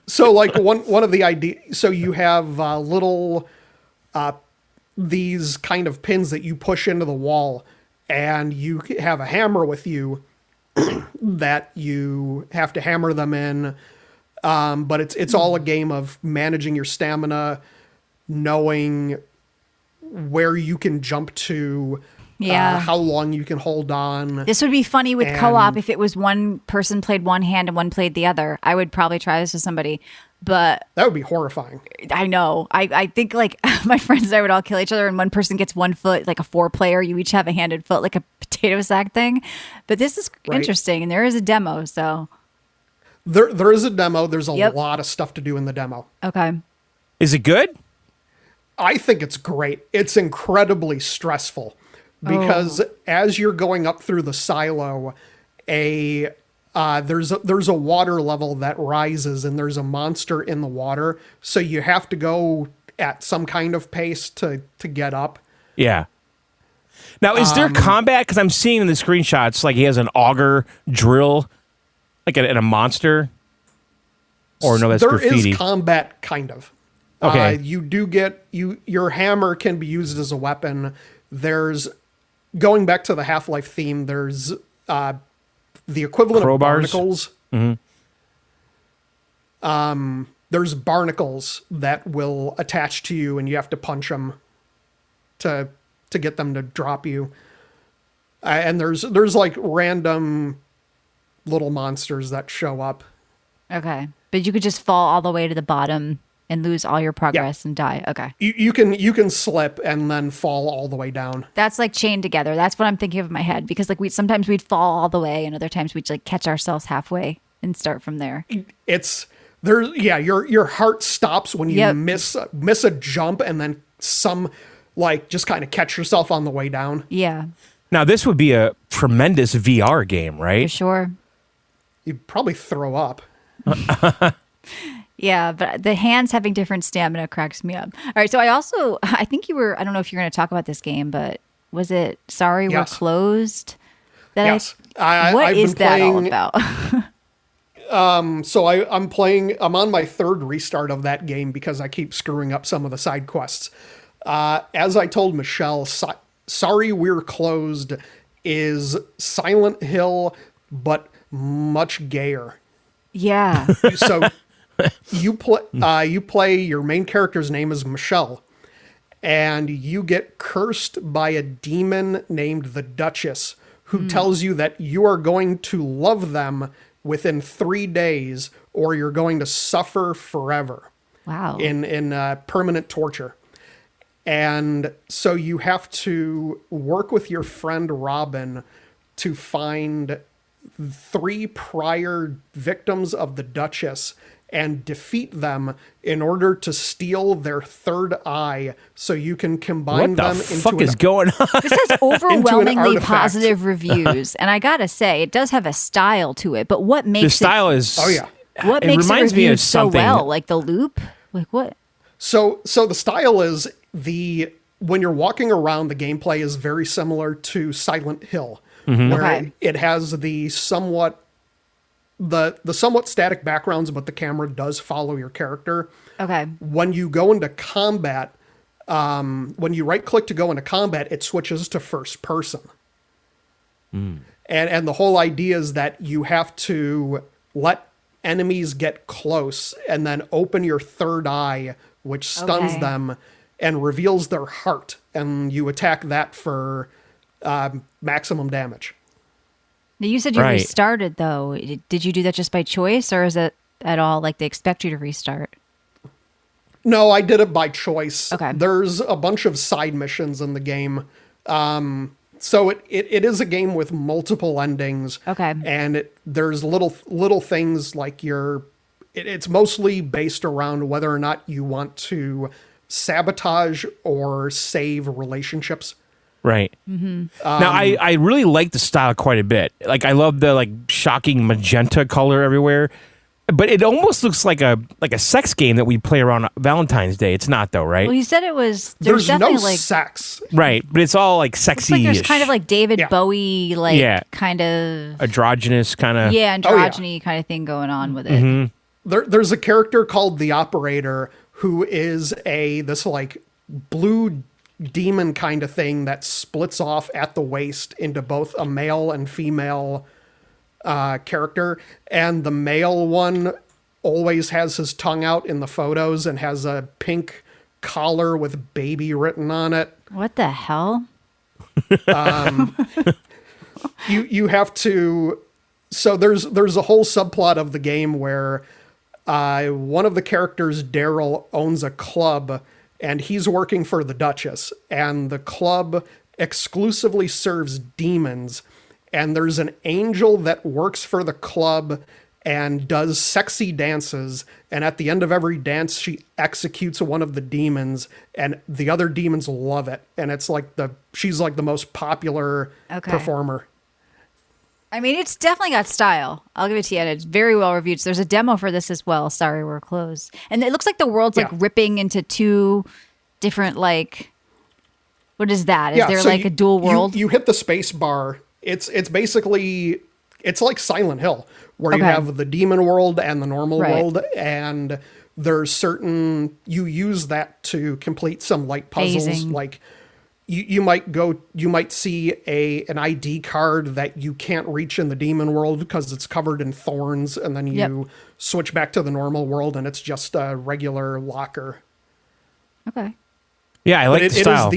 So like one of the ideas, so you have little these kind of pins that you push into the wall, and you have a hammer with you that you have to hammer them in. But it's all a game of managing your stamina, knowing where you can jump to, how long you can hold on. This would be funny with co-op if it was one person played one hand and one played the other. I would probably try this with somebody, but that would be horrifying. I know. I think like my friends and I would all kill each other, and one person gets 1 foot, like a 4-player. You each have a handed foot, like a potato sack thing. But this is interesting, and there is a demo, so. There is a demo. There's a lot of stuff to do in the demo. Okay. Is it good? I think it's great. It's incredibly stressful because as you're going up through the silo, there's a water level that rises, and there's a monster in the water. So you have to go at some kind of pace to get up. Yeah. Now, is there combat? Because I'm seeing in the screenshots, like he has an auger drill, like a monster. Or no, that's graffiti. There is combat, kind of. Okay. You do get your hammer can be used as a weapon. There's going back to the Half-Life theme. There's the equivalent of barnacles. Mm-hmm. There's barnacles that will attach to you, and you have to punch them to get them to drop you. And there's like random little monsters that show up. Okay, but you could just fall all the way to the bottom and lose all your progress and die. Okay. You can slip and then fall all the way down. That's like chained together. That's what I'm thinking of in my head, because like sometimes we'd fall all the way, and other times we'd like catch ourselves halfway and start from there. It's there. Yeah. Your heart stops when you miss a jump, and then just kind of catch yourself on the way down. Yeah. Now this would be a tremendous VR game, right? For sure. You'd probably throw up. Yeah, but the hands having different stamina cracks me up. All right, so I think you were, I don't know if you're going to talk about this game, but was it Sorry We're Closed? Yes. What is that all about? So I'm on my third restart of that game because I keep screwing up some of the side quests. As I told Michelle, Sorry We're Closed is Silent Hill, but much gayer. Yeah. So you play your main character's name is Michelle, and you get cursed by a demon named the Duchess, who tells you that you are going to love them within 3 days, or you're going to suffer forever. Wow. In permanent torture. And so you have to work with your friend Robin to find 3 prior victims of the Duchess and defeat them in order to steal their third eye, so you can combine them into what the fuck is going on? This has overwhelmingly positive reviews, and I gotta say, it does have a style to it. But what makes the style is? Oh yeah. What makes it reviewed so well? Like the loop? Like what? So the style is when you're walking around, the gameplay is very similar to Silent Hill, where it has the somewhat static backgrounds, but the camera does follow your character. Okay. When you go into combat, when you right click to go into combat, it switches to first person. And the whole idea is that you have to let enemies get close and then open your third eye, which stuns them and reveals their heart. And you attack that for maximum damage. Now, you said you restarted, though. Did you do that just by choice, or is it at all like they expect you to restart? No, I did it by choice. Okay. There's a bunch of side missions in the game. So it is a game with multiple endings. Okay. And there's little things like it's mostly based around whether or not you want to sabotage or save relationships. Right. Mm-hmm. Now, I really like the style quite a bit. Like, I love the shocking magenta color everywhere. But it almost looks like a sex game that we play around Valentine's Day. It's not though, right? Well, you said it was. There's definitely no like sex. Right, but it's all like looks sexy. like there's kind of like David Bowie, like Yeah. kind of androgynous kind of. yeah, androgyny kind of thing going on with it. Mm-hmm. There's a character called the Operator who is this like blue demon kind of thing that splits off at the waist into both a male and female character, and the male one always has his tongue out in the photos and has a pink collar with baby written on it. What the hell? You have to. So there's a whole subplot of the game where one of the characters, Daryl, owns a club, and he's working for the Duchess, and the club exclusively serves demons. And there's an angel that works for the club and does sexy dances. And at the end of every dance, she executes one of the demons, and the other demons love it. And it's like she's like the most popular performer. I mean, it's definitely got style. I'll give it to you. And it's very well reviewed. So there's a demo for this as well. Sorry, we're closed. And it looks like the world's like ripping into two different, like, what is that? Is there so like a dual world? You hit the space bar. It's basically, it's like Silent Hill, where you have the demon world and the normal world, and there's certain, you use that to complete some light puzzles. Phasing. Like you might see an ID card that you can't reach in the demon world because it's covered in thorns, and then you switch back to the normal world and it's just a regular locker. Okay. Yeah, I like the style.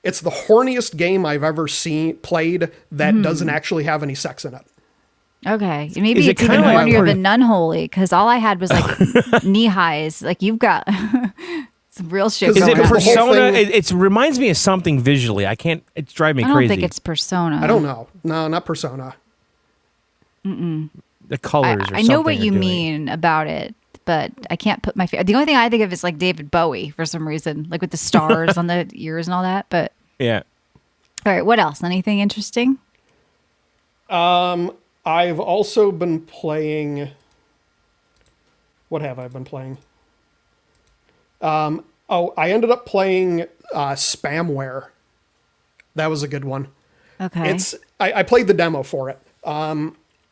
It's the horniest game I've ever played that doesn't actually have any sex in it. Okay. Maybe it's even hornier than Unholy, because all I had was like knee highs. Like you've got some real shit going on. Is it Persona? It reminds me of something visually. It's driving me crazy. I don't think it's Persona. I don't know. No, not Persona. Mm-mm. The colors I know what you mean about it, but I can't put my the only thing I think of is like David Bowie for some reason, like with the stars on the ears and all that. But yeah. All right, what else? Anything interesting? I've also been playing. What have I been playing? I ended up playing Spamware. That was a good one. Okay. I played the demo for it.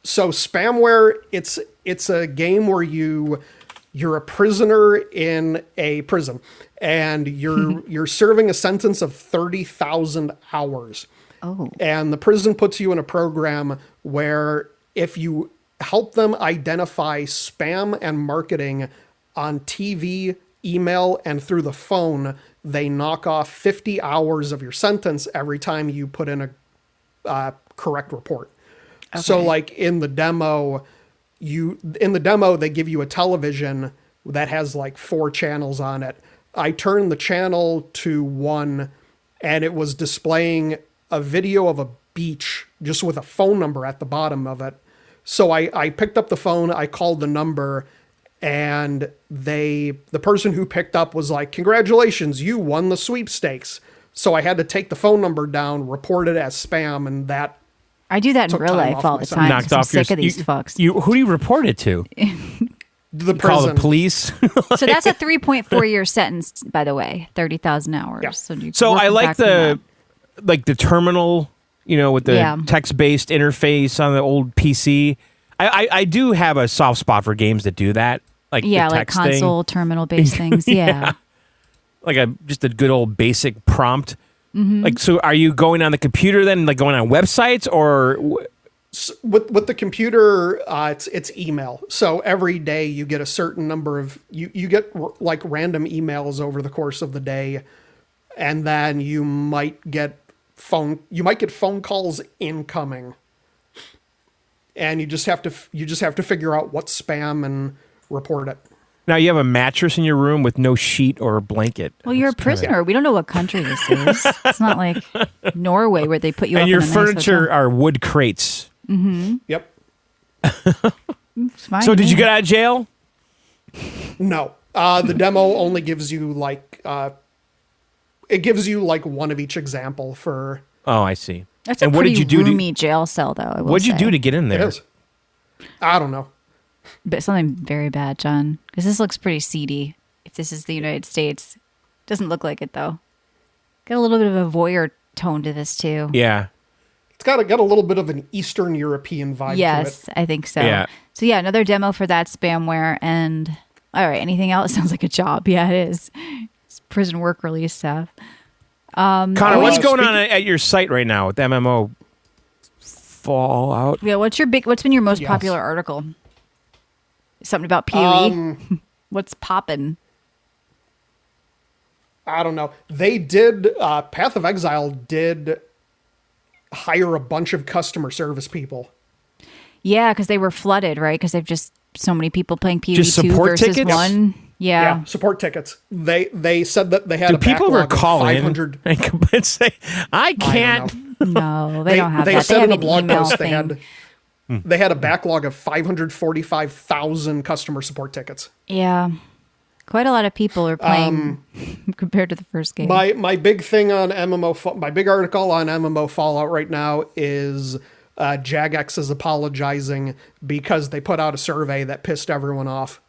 So Spamware, it's a game where you're a prisoner in a prison, and you're serving a sentence of 30,000 hours. Oh. And the prison puts you in a program where if you help them identify spam and marketing on TV, email, and through the phone, they knock off 50 hours of your sentence every time you put in a correct report. Okay. So like in the demo, they give you a television that has like 4 channels on it. I turned the channel to 1, and it was displaying a video of a beach just with a phone number at the bottom of it. So I picked up the phone, I called the number, and the person who picked up was like, "Congratulations, you won the sweepstakes." So I had to take the phone number down, report it as spam, and that I do that in real life all the time. Knocked off I'm sick of these fucks. Who do you report it to? The prison. Call the police. So that's a 3.4-year sentence, by the way, 30,000 hours. Yeah. So I like the terminal, with the text-based interface on the old PC. I do have a soft spot for games that do that, like the text like console terminal-based things. Yeah. Like just a good old basic prompt. Mm-hmm. Like, so are you going on the computer then, like going on websites, or? With the computer, it's email. So every day you get a certain number of you get like random emails over the course of the day, and then you might get phone calls incoming, and you just have to figure out what's spam and report it. Now you have a mattress in your room with no sheet or blanket. Well, you're a prisoner. We don't know what country this is. It's not like Norway where they put you up and your in a furniture nice are wood crates. Mm-hmm. Yep. Fine, so did you get out of jail? No. The demo only gives you like it gives you like one of each example for. Oh, I see. That's a pretty roomy jail cell, though. What did you do to get in there? It is. I don't know. But something very bad, John. Because this looks pretty seedy. If this is the United States. Doesn't look like it, though. Got a little bit of a voyeur tone to this, too. Yeah. It's got a little bit of an Eastern European vibe to it. Yes, I think so. Yeah. So, yeah, another demo for that spamware. And, all right, anything else? Sounds like a job. Yeah, it is. It's prison work release stuff. Connor, what's going on at your site right now with MMO Fallout? Yeah, what's been your most popular article? Something about PoE? What's poppin'? I don't know. They did, Path of Exile did hire a bunch of customer service people. Yeah, because they were flooded, right? Because they've just so many people playing PoE Just 2 support versus tickets? 1. Yeah. Support tickets. They said that they had Do a people ever backlog of call 500. in and say, I can't? No, they don't have They that. said in have a blog an email post thing. they had a backlog of 545,000 customer support tickets. Yeah. Quite a lot of people are playing compared to the first game. My big thing on my big article on MMO Fallout right now is Jagex is apologizing because they put out a survey that pissed everyone off.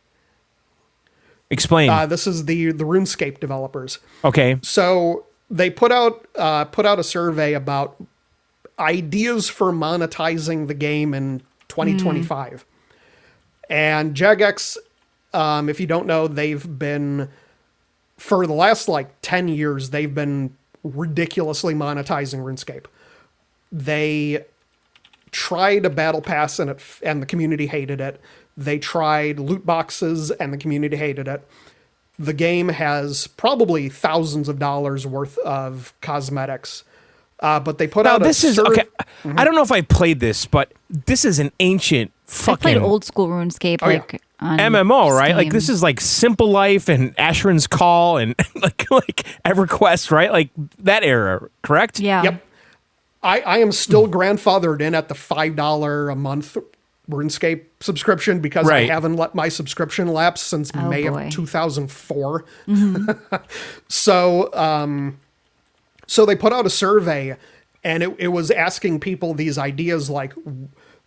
Explain. This is the RuneScape developers. Okay. So they put out a survey about ideas for monetizing the game in 2025. And Jagex, if you don't know, they've been, for the last 10 years, they've been ridiculously monetizing RuneScape. They tried a battle pass and the community hated it. They tried loot boxes and the community hated it. The game has probably thousands of dollars worth of cosmetics. But they put out this is okay. I don't know if I played this, but this is an ancient I fucking played old school RuneScape on MMO, right? Like Steam. this is like Simple Life and Asheron's Call and like EverQuest, right? Like that era, correct? Yeah. Yep. I am still grandfathered in at the $5 a month RuneScape subscription because I haven't let my subscription lapse since May boy. of 2004. So they put out a survey and it was asking people these ideas, like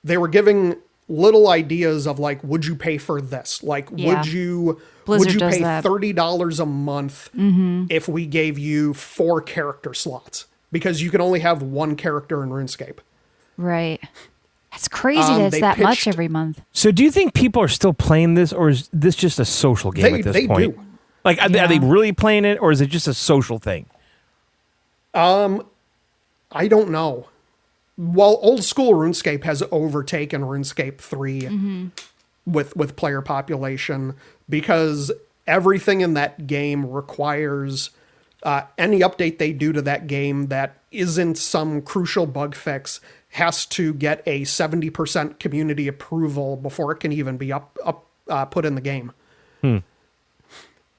they were giving little ideas of would you pay for this? Would you does pay that. $30 a month if we gave you 4 character slots? Because you can only have 1 character in RuneScape. Right. That's crazy that it's that much pitched- every month. So do you think people are still playing this, or is this just a social game at this They point? do. Like, are they really playing it, or is it just a social thing? I don't know. Well, old school RuneScape has overtaken RuneScape 3 with player population because everything in that game requires any update they do to that game that isn't some crucial bug fix has to get a 70% community approval before it can even be put in the game.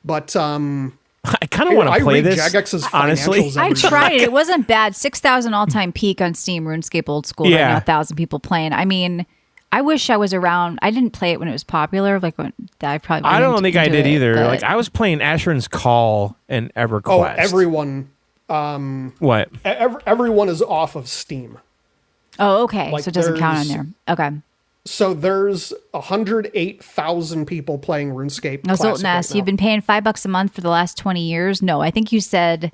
But I kind of want to play read this. Jagex's Honestly, financials I every day. tried it. It wasn't bad. 6,000 all-time peak on Steam, RuneScape Old School. Yeah. Right now, 1,000 people playing. I mean, I wish I was around. I didn't play it when it was popular. I probably. I don't wouldn't think I into did it, either. but- Like I was playing Asheron's Call and EverQuest. Oh, everyone. What? Everyone is off of Steam. Oh, okay. Like, So it doesn't count on there's- there. Okay. So there's 108,000 people playing RuneScape. Now, Classic Zoltan asked, right now. you've been paying $5 a month for the last 20 years? No, I think you said.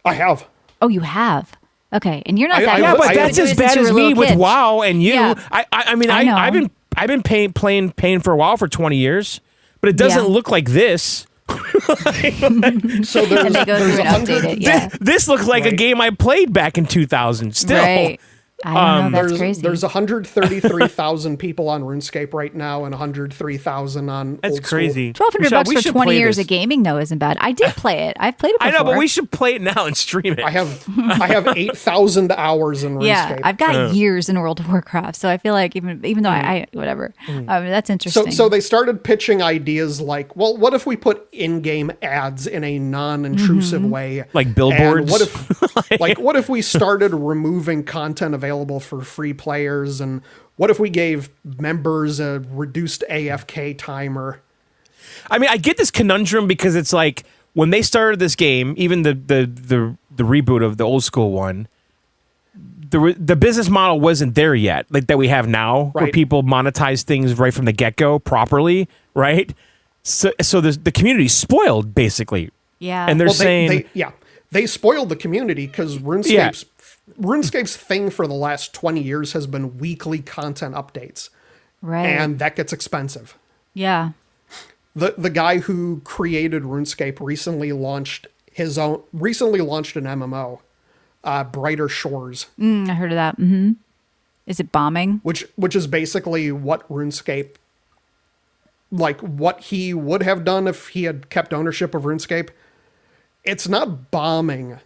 I have. Oh, you have. Okay, and you're not I- that. I- Yeah, young. but I- that's You've as been doing bad it as since you were a me little with kid. WoW and you. Yeah. I mean, I know. I've been paying for WoW for 20 years, but it doesn't Yeah. look like this. So And they go through and update it. Yeah. This looks like a Right. game I played back in 2000. Still, Right. I don't know. That's crazy. There's 133,000 people on RuneScape right now and 103,000 on that's old school. crazy. $1,200 We for should 20 play years this. of gaming, though, isn't bad. I did play it. I've played it I before. know, but we should play it now and stream it. I have 8,000 hours in RuneScape. Yeah, I've got years in World of Warcraft, so I feel like even though I whatever, that's interesting. So they started pitching ideas like, well, what if we put in-game ads in a non-intrusive way? Like billboards? And what if we started removing content available for free players? And what if we gave members a reduced AFK timer? I mean, I get this conundrum because it's like when they started this game, even the reboot of the old school one, the business model wasn't there yet, like that we have now, where people monetize things right from the get-go properly, right? So the community's spoiled, basically. Yeah. And they're saying... They spoiled the community because RuneScape's thing for the last 20 years has been weekly content updates. Right. And that gets expensive. Yeah. The guy who created RuneScape recently launched an MMO, Brighter Shores. I heard of that. Mm-hmm. Is it bombing? Which is basically what RuneScape, like what he would have done if he had kept ownership of RuneScape. It's not bombing,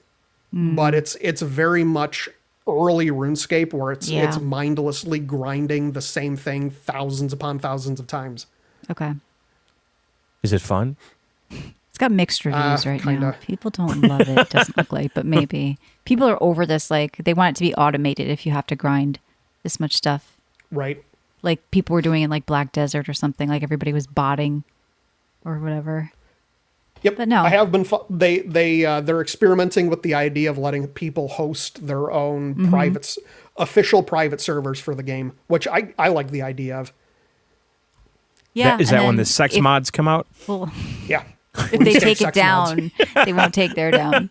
but it's very much early RuneScape where it's mindlessly grinding the same thing thousands upon thousands of times. Okay. Is it fun? It's got mixed reviews kinda. now. People don't love it. It doesn't look like, but maybe. People are over this. Like, they want it to be automated if you have to grind this much stuff. Right. Like, people were doing it in, like, Black Desert or something. Like, everybody was botting or whatever. Yep. But no. I have been... They're experimenting with the idea of letting people host their own official private servers for the game, which I like the idea of. Yeah. Is that when the sex mods come out? Well, yeah. if they take it down, they won't take their down.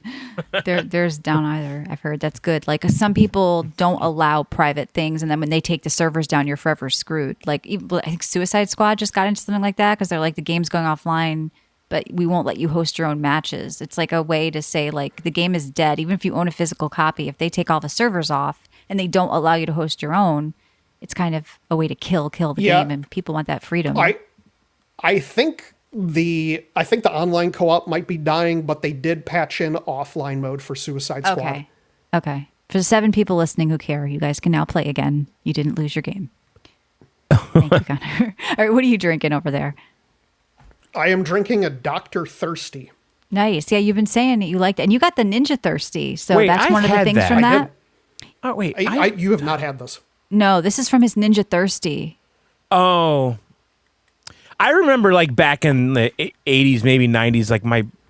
There's down either. I've heard that's good. Like some people don't allow private things, and then when they take the servers down, you're forever screwed. Like I think Suicide Squad just got into something like that because they're like the game's going offline, but we won't let you host your own matches. It's like a way to say like the game is dead, even if you own a physical copy. If they take all the servers off and they don't allow you to host your own, it's kind of a way to kill the game, and people want that freedom. I think the online co-op might be dying, but they did patch in offline mode for Suicide Squad. Okay. For the 7 people listening who care, you guys can now play again. You didn't lose your game. Thank you, Connor. All right, what are you drinking over there? I am drinking a Dr. Thirsty. Nice. Yeah, you've been saying that you liked it. And you got the Ninja Thirsty. So Wait, that's I've one of the had things that. from that? Oh, wait. You have not had this. No, this is from his Ninja Thirsty. Oh. I remember like back in the 80s, maybe 90s, like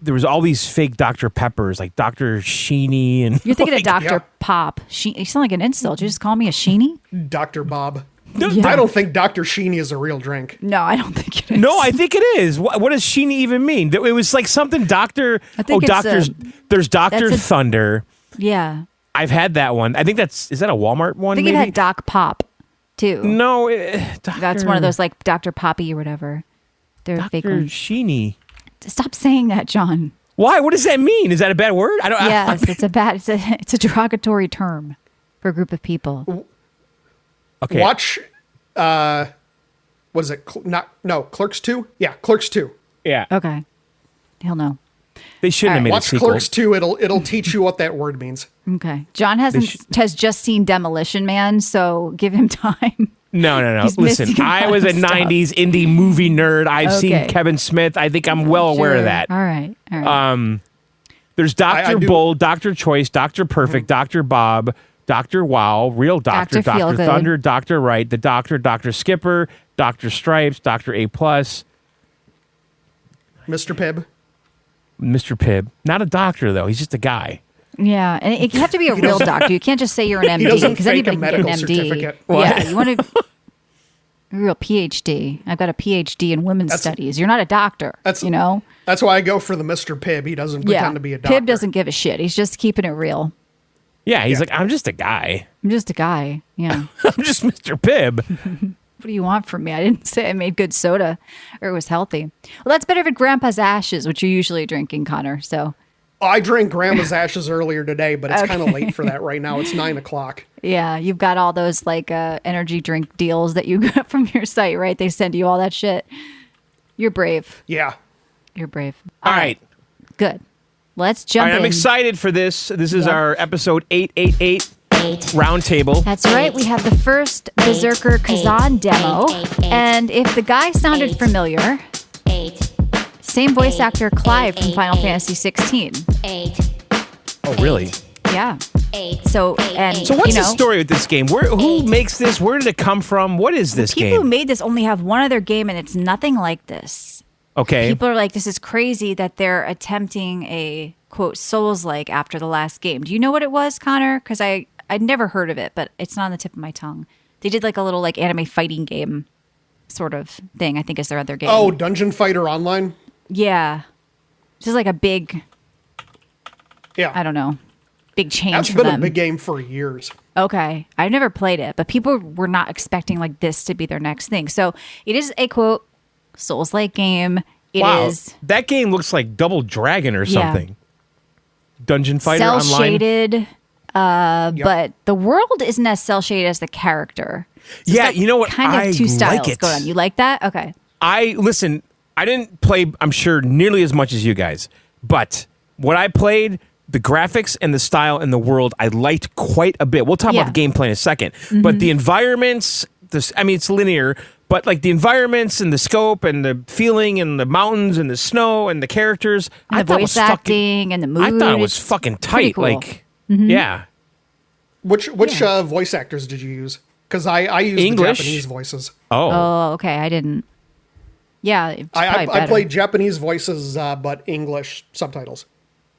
there was all these fake Dr. Peppers, like Dr. Sheeny and... You're thinking of Dr. Pop. You sound like an insult. You just call me a Sheeny? Dr. Bob. Yeah. I don't think Dr. Sheeny is a real drink. No, I don't think it is. No, I think it is. What does Sheeny even mean? It was like something Dr. There's Dr. Thunder. Yeah. I've had that one. I think is that a Walmart one? I think maybe? it had Doc Pop too. No, that's one of those like Dr. Poppy or whatever. They're Dr. fake ones. Sheeny. Stop saying that, John. Why? What does that mean? Is that a bad word? I don't. Yes, it's a derogatory term for a group of people. Okay. Watch. Was it Clerks 2? Yeah, Clerks 2. Yeah. Okay. He'll know. They shouldn't have made a Watch sequel. Clerks 2. It'll teach you what that word means. Okay. John has just seen Demolition Man, so give him time. No. He's Listen, missing I was a stuff. 90s indie movie nerd. I've seen Kevin Smith. I think I'm well aware of that. All right. There's Dr. Bull, Dr. Choice, Dr. Perfect, Dr. Bob, Dr. Wow, Real Doctor, Dr. Thunder, Dr. Right, the Doctor, Dr. Skipper, Dr. Stripes, Dr. A+, Mr. Pibb. Mr. Pibb. Not a doctor, though. He's just a guy. Yeah, and you have to be a real doctor. You can't just say you're an MD because anybody can get an MD. Certificate. Yeah, you want to a real PhD. I've got a PhD in women's studies. You're not a doctor. That's why I go for the Mr. Pibb. He doesn't pretend to be a doctor. Pibb doesn't give a shit. He's just keeping it real. Yeah, he's like, I'm just a guy. I'm just a guy. Yeah. I'm just Mr. Pibb. What do you want from me? I didn't say I made good soda or it was healthy. Well, that's better than Grandpa's Ashes, which you're usually drinking, Connor. So I drank Grandma's Ashes earlier today, but it's kind of late for that right now. It's 9:00. Yeah, you've got all those like energy drink deals that you got from your site, right? They send you all that shit. You're brave. Yeah. You're brave. All right. Good. Let's jump in. I'm excited for this. This is our episode 888 roundtable. That's right. We have the first Berserker Khazan demo. And if the guy sounded familiar, same voice actor Clive from Final Fantasy 16. Oh, really? Yeah. So what's the story with this game? Who makes this? Where did it come from? What is this game? People who made this only have one other game, and it's nothing like this. Okay. People are like, this is crazy that they're attempting a, quote, Souls-like after the last game. Do you know what it was, Connor? Because I I'd never heard of it, but it's not on the tip of my tongue. They did like a little like anime fighting game sort of thing, I think is their other game. Oh, Dungeon Fighter Online? Yeah. Just like a big, I don't know, big change That's for been them. a big game for years. Okay. I've never played it, but people were not expecting like this to be their next thing. So it is a quote, Souls-like game. It is. That game looks like Double Dragon or something. Dungeon Fighter Online. Cel-shaded, but the world isn't as cel-shaded as the character. So you know what? Kind of two styles going on. You like that? Okay. I didn't play, I'm sure, nearly as much as you guys, but what I played, the graphics and the style and the world, I liked quite a bit. We'll talk about the gameplay in a second, but the environments, it's linear, but like the environments and the scope and the feeling and the mountains and the snow and the characters, And the voice acting and the mood. I thought it was fucking tight. Cool. Like, yeah. Which voice actors did you use? Because I used English. the Japanese voices. Oh, okay. I didn't. Yeah, it's I played Japanese voices, but English subtitles.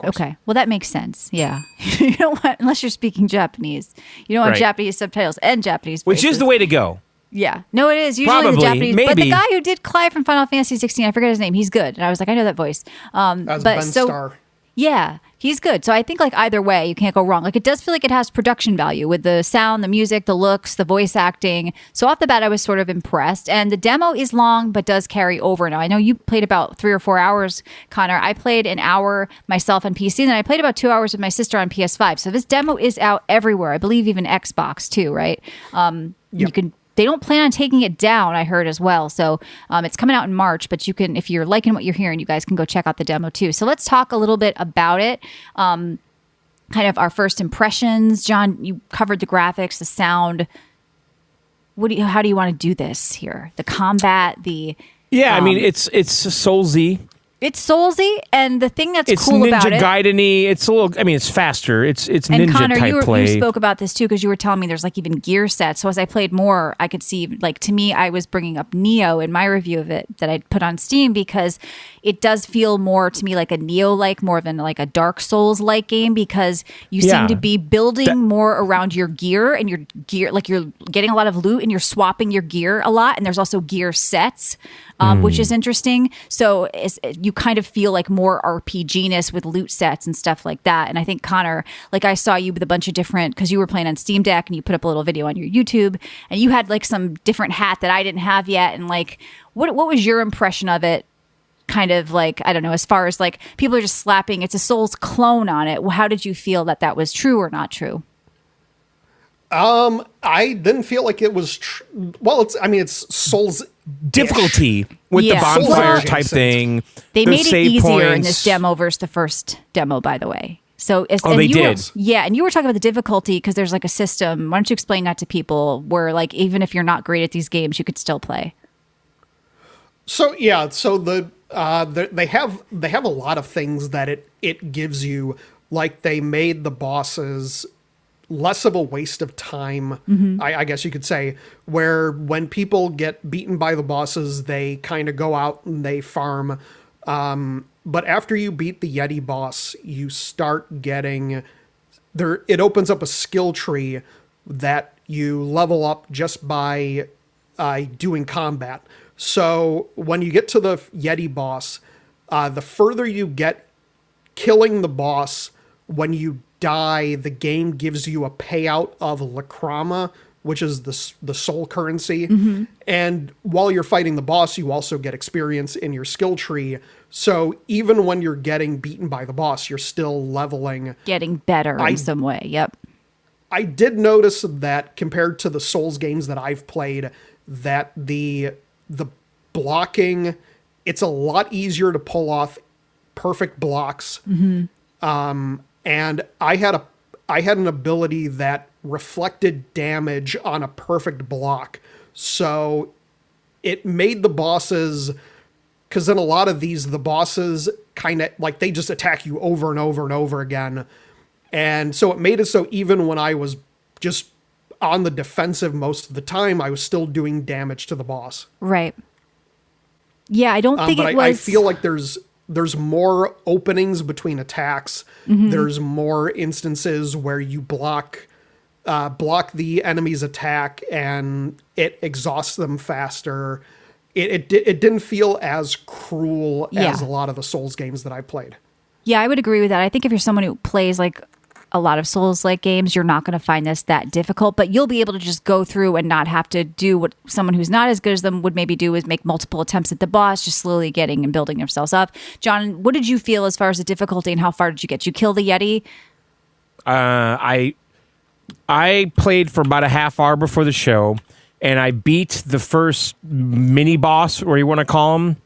Okay. Well, that makes sense. Yeah. You don't want, unless you're speaking Japanese, you don't want Japanese subtitles and Japanese voices. Which is the way to go. Yeah. No, it is. Usually Probably, the Japanese. maybe. But the guy who did Clive from Final Fantasy 16, I forget his name. He's good. And I was like, I know that voice. That's Ben Starr. Yeah, he's good. So I think like either way, you can't go wrong. Like it does feel like it has production value with the sound, the music, the looks, the voice acting. So off the bat, I was sort of impressed. And the demo is long, but does carry over. Now I know you played about 3 or 4 hours, Connor. I played an hour myself on PC, and then I played about 2 hours with my sister on PS5. So this demo is out everywhere. I believe even Xbox too, right? You can. They don't plan on taking it down, I heard as well. So it's coming out in March, but you can, if you're liking what you're hearing, you guys can go check out the demo too. So let's talk a little bit about it. Kind of our first impressions. John, you covered the graphics, the sound. How do you want to do this here? The combat, I mean, it's Soulsy. It's Soulsy, and the thing that's it's cool Ninja about it... Gaiden-y. It's a little... I mean, it's faster. It's and ninja Connor, type play. You spoke about this, too, because you were telling me there's, like, even gear sets. So as I played more, I could see, like, to me, I was bringing up Neo in my review of it that I put on Steam because it does feel more, to me, like a Neo-like, more than, like, a Dark Souls-like game because you seem to be building more around your gear and your gear... Like, you're getting a lot of loot and you're swapping your gear a lot, and there's also gear sets, which is interesting. So you kind of feel like more RPG-ness with loot sets and stuff like that. And I think, Connor, like I saw you with a bunch of different, because you were playing on Steam Deck and you put up a little video on your YouTube and you had like some different hat that I didn't have yet. And like, what was your impression of it? Kind of like, I don't know, as far as like people are just slapping, it's a Souls clone on it. How did you feel that was true or not true? I didn't feel like it was. It's Souls difficulty with the bonfire type thing. They made it easier points. in this demo versus the first demo, by the way. So, they did. And you were talking about the difficulty because there's like a system. Why don't you explain that to people where like even if you're not great at these games, you could still play. So they have a lot of things that it gives you. Like they made the bosses less of a waste of time, I guess you could say, where when people get beaten by the bosses, they kind of go out and they farm. But after you beat the Yeti boss, you start getting there. It opens up a skill tree that you level up just by doing combat. So when you get to the Yeti boss, the further you get killing the boss, when you die, the game gives you a payout of Lakrama, which is the soul currency. And while you're fighting the boss, you also get experience in your skill tree. So even when you're getting beaten by the boss, you're still leveling. Getting better in some way. Yep. I did notice that compared to the Souls games that I've played, that the blocking, it's a lot easier to pull off perfect blocks. And I had an ability that reflected damage on a perfect block. So it made the bosses, because in a lot of these, the bosses kind of like they just attack you over and over and over again. And so it made it so even when I was just on the defensive most of the time, I was still doing damage to the boss. Right. Yeah, I don't think I feel like there's more openings between attacks. There's more instances where you block block the enemy's attack and it exhausts them faster. It didn't feel as cruel as a lot of the Souls games that I played. Yeah, I would agree with that. I think if you're someone who plays like a lot of Souls-like games, you're not going to find this that difficult, but you'll be able to just go through and not have to do what someone who's not as good as them would maybe do, is make multiple attempts at the boss, just slowly getting and building themselves up. John, what did you feel as far as the difficulty, and how far did you get? Did you kill the Yeti? I played for about a half hour before the show, and I beat the first mini boss, or you want to call him,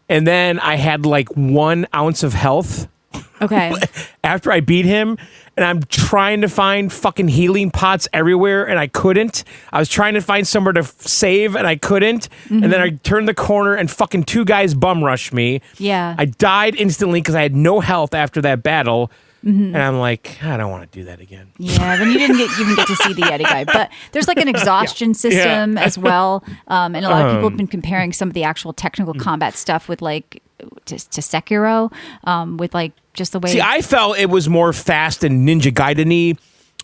and then I had like 1 ounce of health. Okay. After I beat him, and I'm trying to find fucking healing pots everywhere, and I couldn't. I was trying to find somewhere to save, and I couldn't. And then I turned the corner, and fucking 2 guys bum rushed me. Yeah. I died instantly because I had no health after that battle. And I'm like, I don't want to do that again. Yeah, then you didn't even get to see the Yeti guy. But there's like an exhaustion system as well. And a lot of people have been comparing some of the actual technical combat stuff with like to Sekiro, with like just the way. See, I felt it was more fast and Ninja Gaiden-y,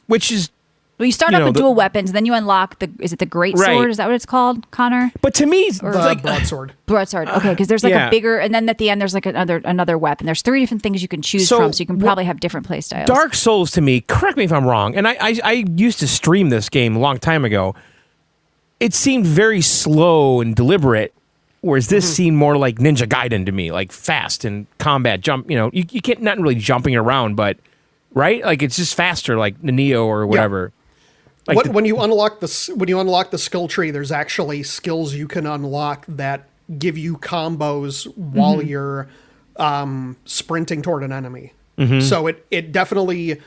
which is. Well, you start up with dual weapons, then you unlock is it the Great Sword? Right. Is that what it's called, Connor? But to me, The like, broadsword. Broadsword. Okay, because there's like a bigger, and then at the end there's like another weapon. There's 3 different things you can choose from, so you can probably have different play styles. Dark Souls to me, correct me if I'm wrong, and I used to stream this game a long time ago. It seemed very slow and deliberate, whereas this seemed more like Ninja Gaiden to me, like fast and combat jump. You can't, not really jumping around, but right, like it's just faster, like the Neo or whatever. Yeah. Like when you unlock the skill tree, there's actually skills you can unlock that give you combos while you're sprinting toward an enemy. So it definitely,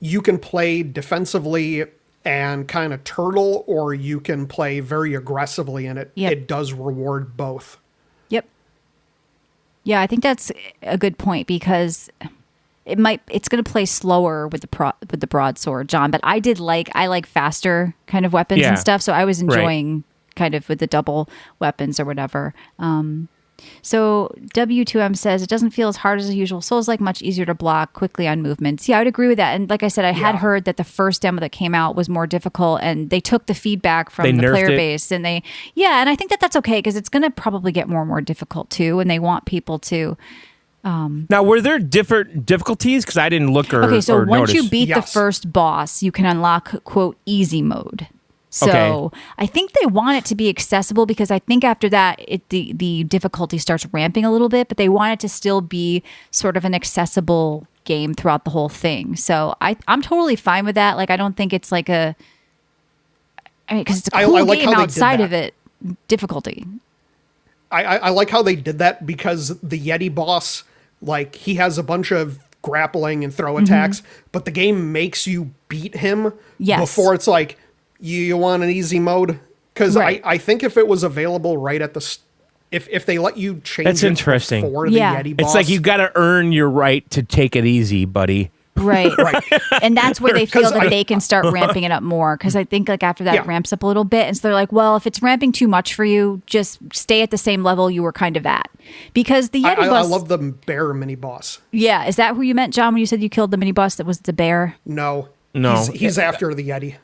you can play defensively and kind of turtle, or you can play very aggressively, and it does reward both. Yep. Yeah, I think that's a good point, because it's going to play slower with the broadsword, John. But I like faster kind of weapons and stuff. So I was enjoying kind of with the double weapons or whatever. So W2M says it doesn't feel as hard as the usual Souls, like much easier to block quickly on movements. Yeah, I would agree with that. And like I said, I had heard that the first demo that came out was more difficult, and they took the feedback from the player base, and and I think that's okay, because it's going to probably get more and more difficult too, and they want people to. Now, were there different difficulties? Because I didn't look Okay, so once notice. you beat the first boss, you can unlock, quote, easy mode. So I think they want it to be accessible, because I think after that, the difficulty starts ramping a little bit, but they want it to still be sort of an accessible game throughout the whole thing. So I'm totally fine with that. Like, I don't think it's like because it's a cool game outside of it, difficulty. I like how they did that, because the Yeti boss, like, he has a bunch of grappling and throw attacks, but the game makes you beat him before it's like, you want an easy mode? Because I think if it was available right at if they let you change That's interesting. Before the Yeti boss. It's like you got to earn your right to take it easy, buddy. Right. And that's where they feel that they can start ramping it up more, because I think like after that it ramps up a little bit, and so they're like, well, if it's ramping too much for you, just stay at the same level you were kind of at. Because the Yeti boss, I love the bear mini boss. Yeah, is that who you meant, John, when you said you killed the mini boss that was the bear? No. No. He's after the Yeti.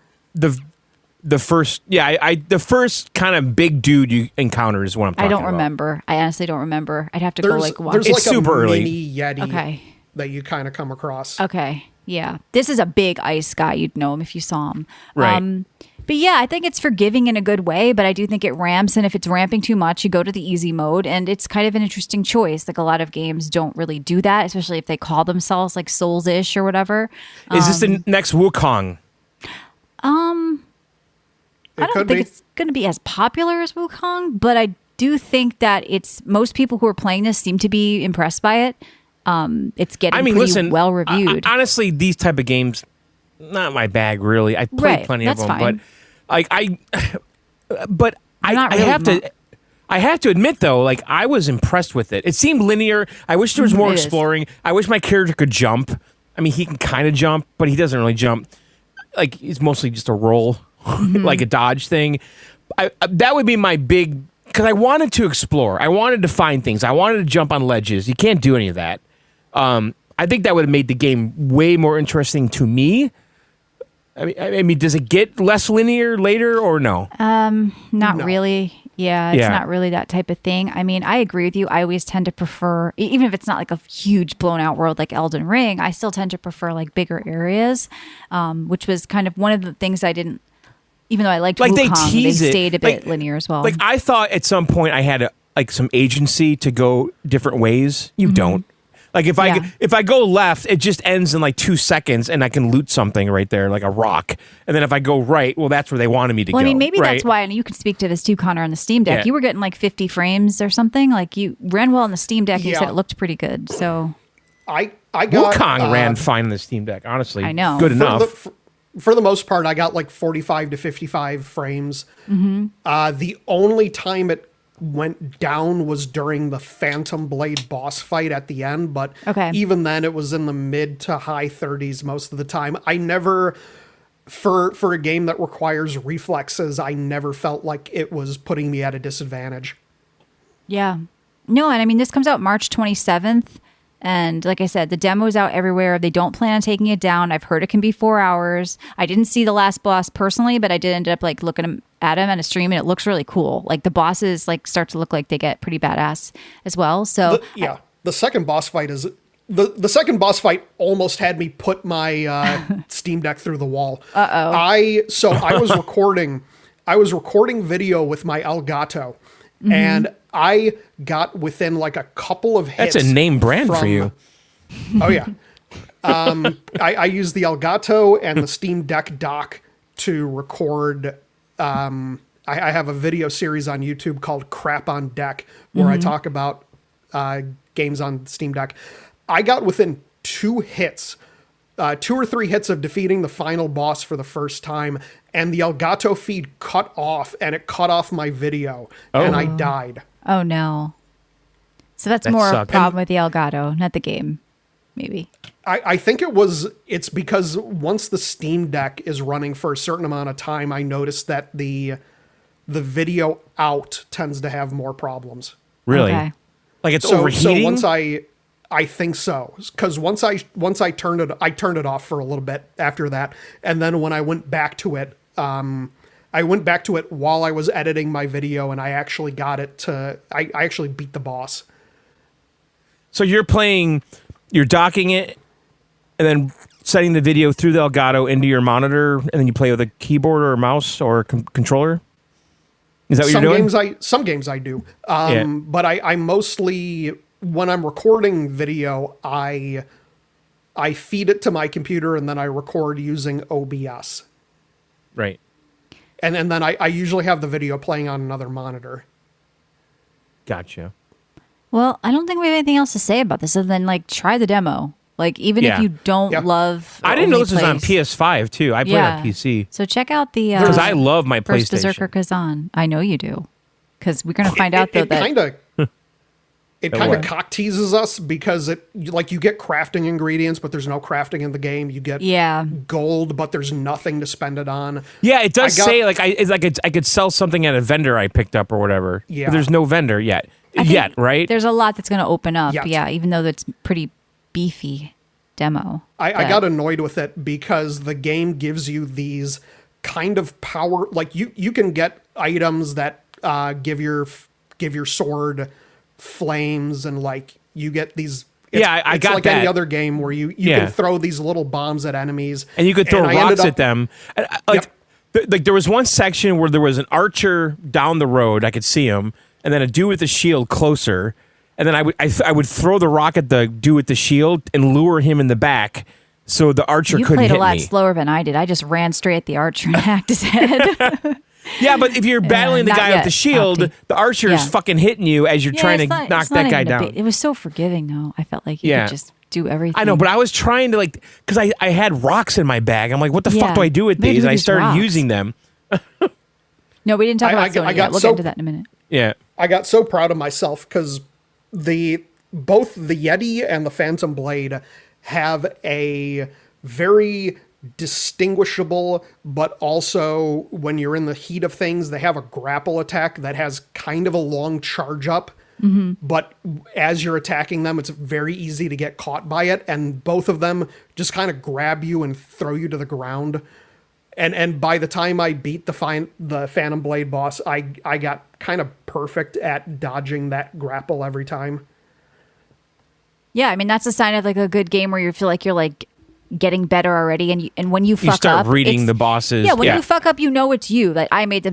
The first, the first kind of big dude you encounter is what I'm talking about. I don't remember. I honestly don't remember. I'd have to go watch. There's It's like super a early. mini Yeti that you kind of come across. Okay, yeah. This is a big ice guy. You'd know him if you saw him. Right. But yeah, I think it's forgiving in a good way, but I do think it ramps, and if it's ramping too much, you go to the easy mode, and it's kind of an interesting choice. Like, a lot of games don't really do that, especially if they call themselves like Souls-ish or whatever. Is this the next Wukong? I don't think it's going to be as popular as Wukong, but I do think that most people who are playing this seem to be impressed by it. It's getting pretty well reviewed. Honestly, these type of games, not my bag really. I played plenty of them, fine. but I have to admit though, like, I was impressed with it. It seemed linear. I wish there was more exploring. I wish my character could jump. I mean, he can kind of jump, but he doesn't really jump. Like, it's mostly just a roll, like a dodge thing. That would be my big, because I wanted to explore. I wanted to find things. I wanted to jump on ledges. You can't do any of that. I think that would have made the game way more interesting to me. I mean, does it get less linear later or no? Not No. really. Yeah, it's not really that type of thing. I mean, I agree with you. I always tend to prefer, even if it's not like a huge blown out world like Elden Ring, I still tend to prefer like bigger areas, which was kind of one of the things I didn't, even though I liked Like, they Wukong, tease they it. stayed a Like- bit linear as well. Like, I thought at some point I had some agency to go different ways. You don't. Like, if I go left, it just ends in like 2 seconds, and I can loot something right there, like a rock. And then if I go right, well, that's where they wanted me to go. I mean, maybe right? that's why, and you can speak to this too, Connor, on the Steam Deck. Yeah. You were getting like 50 frames or something. Like you ran well on the Steam Deck, and you Yeah. said it looked pretty good. So I got Wukong ran fine on the Steam Deck, honestly. I know. Good enough. For the most part, I got like 45 to 55 frames. The only time it went down was during the Phantom Blade boss fight at the end, but even then it was in the mid to high 30s most of the time. I never, for a game that requires reflexes, I never felt like it was putting me at a disadvantage. yeah. No, and I mean, this comes out March 27th. And like I said, the demo's out everywhere. They don't plan on taking it down. I've heard it can be 4 hours. I didn't see the last boss personally, but I did end up like looking at him on a stream, and it looks really cool. Like the bosses like start to look like they get pretty badass as well. So The second boss fight is the second boss fight almost had me put my Steam Deck through the wall. I was recording video with my Elgato, and I got within like a couple of hits. That's a name brand for you. Oh yeah. I use the Elgato and the Steam Deck dock to record. I have a video series on YouTube called Crap on Deck, where I talk about games on Steam Deck. I got within 2 hits, 2 or 3 hits of defeating the final boss for the first time, and the Elgato feed cut off, and it cut off my video, and I died. oh no. So that's That more a sucks. problem with the Elgato, not the game, maybe. I think it's because once the Steam Deck is running for a certain amount of time, I noticed that the video out tends to have more problems. Really? Okay. Like it's So overheating? once I think so, because once I turned it off for a little bit after that, and then when I went back to it, while I was editing my video, and I actually got it to I actually beat the boss. So you're docking it and then setting the video through the Elgato into your monitor, and then you play with a keyboard or a mouse or a controller? Is that what you're doing? Some games I do. But I mostly, when I'm recording video, I feed it to my computer, and then I record using OBS. Right. And then I usually have the video playing on another monitor. Gotcha. Well, I don't think we have anything else to say about this other than like try the demo. Like even if you don't love, I didn't know this was on PS5 too. I played on PC. So check out the Because I love my first PlayStation. Berserker Khazan. I know you do, because we're gonna find out though that It kind of cock teases us, because you get crafting ingredients, but there's no crafting in the game. You get gold, but there's nothing to spend it on. Yeah, it does say I could sell something at a vendor I picked up or whatever. Yeah. But there's no vendor yet. Right? there's a lot that's gonna open up. Yet. Yeah, even though that's pretty beefy demo. I got annoyed with it because the game gives you these kind of power, like you can get items that give your sword flames, and like you get these. I got like that. any other game where you can throw these little bombs at enemies, and you could throw rocks at them. Yep. Like there was one section where there was an archer down the road. I could see him, and then a dude with a shield closer. And then I would throw the rock at the dude with the shield and lure him in the back, so the archer You couldn't played hit a lot me. slower than I did. I just ran straight at the archer and hacked his head. Yeah, but if you're battling the not guy yet, with the shield, Opti. the archer is fucking hitting you as you're trying to knock that guy down. It was so forgiving, though. I felt like you could just do everything. I know, but I was trying to because I had rocks in my bag. I'm like, what the fuck do I do with What do you these? do And I with these started rocks? using them. No, we didn't talk about Zoe yet. We'll get into that in a minute. Yeah. I got so proud of myself because both the Yeti and the Phantom Blade have a very distinguishable, but also when you're in the heat of things, they have a grapple attack that has kind of a long charge up. But as you're attacking them, it's very easy to get caught by it. And both of them just kind of grab you and throw you to the ground. And by the time I beat the Phantom Blade boss, I got kind of perfect at dodging that grapple every time. Yeah, I mean that's a sign of like a good game where you feel like you're like getting better already, and when you fuck up, you start reading the bosses. Yeah, when you fuck up, you know it's you. Like I made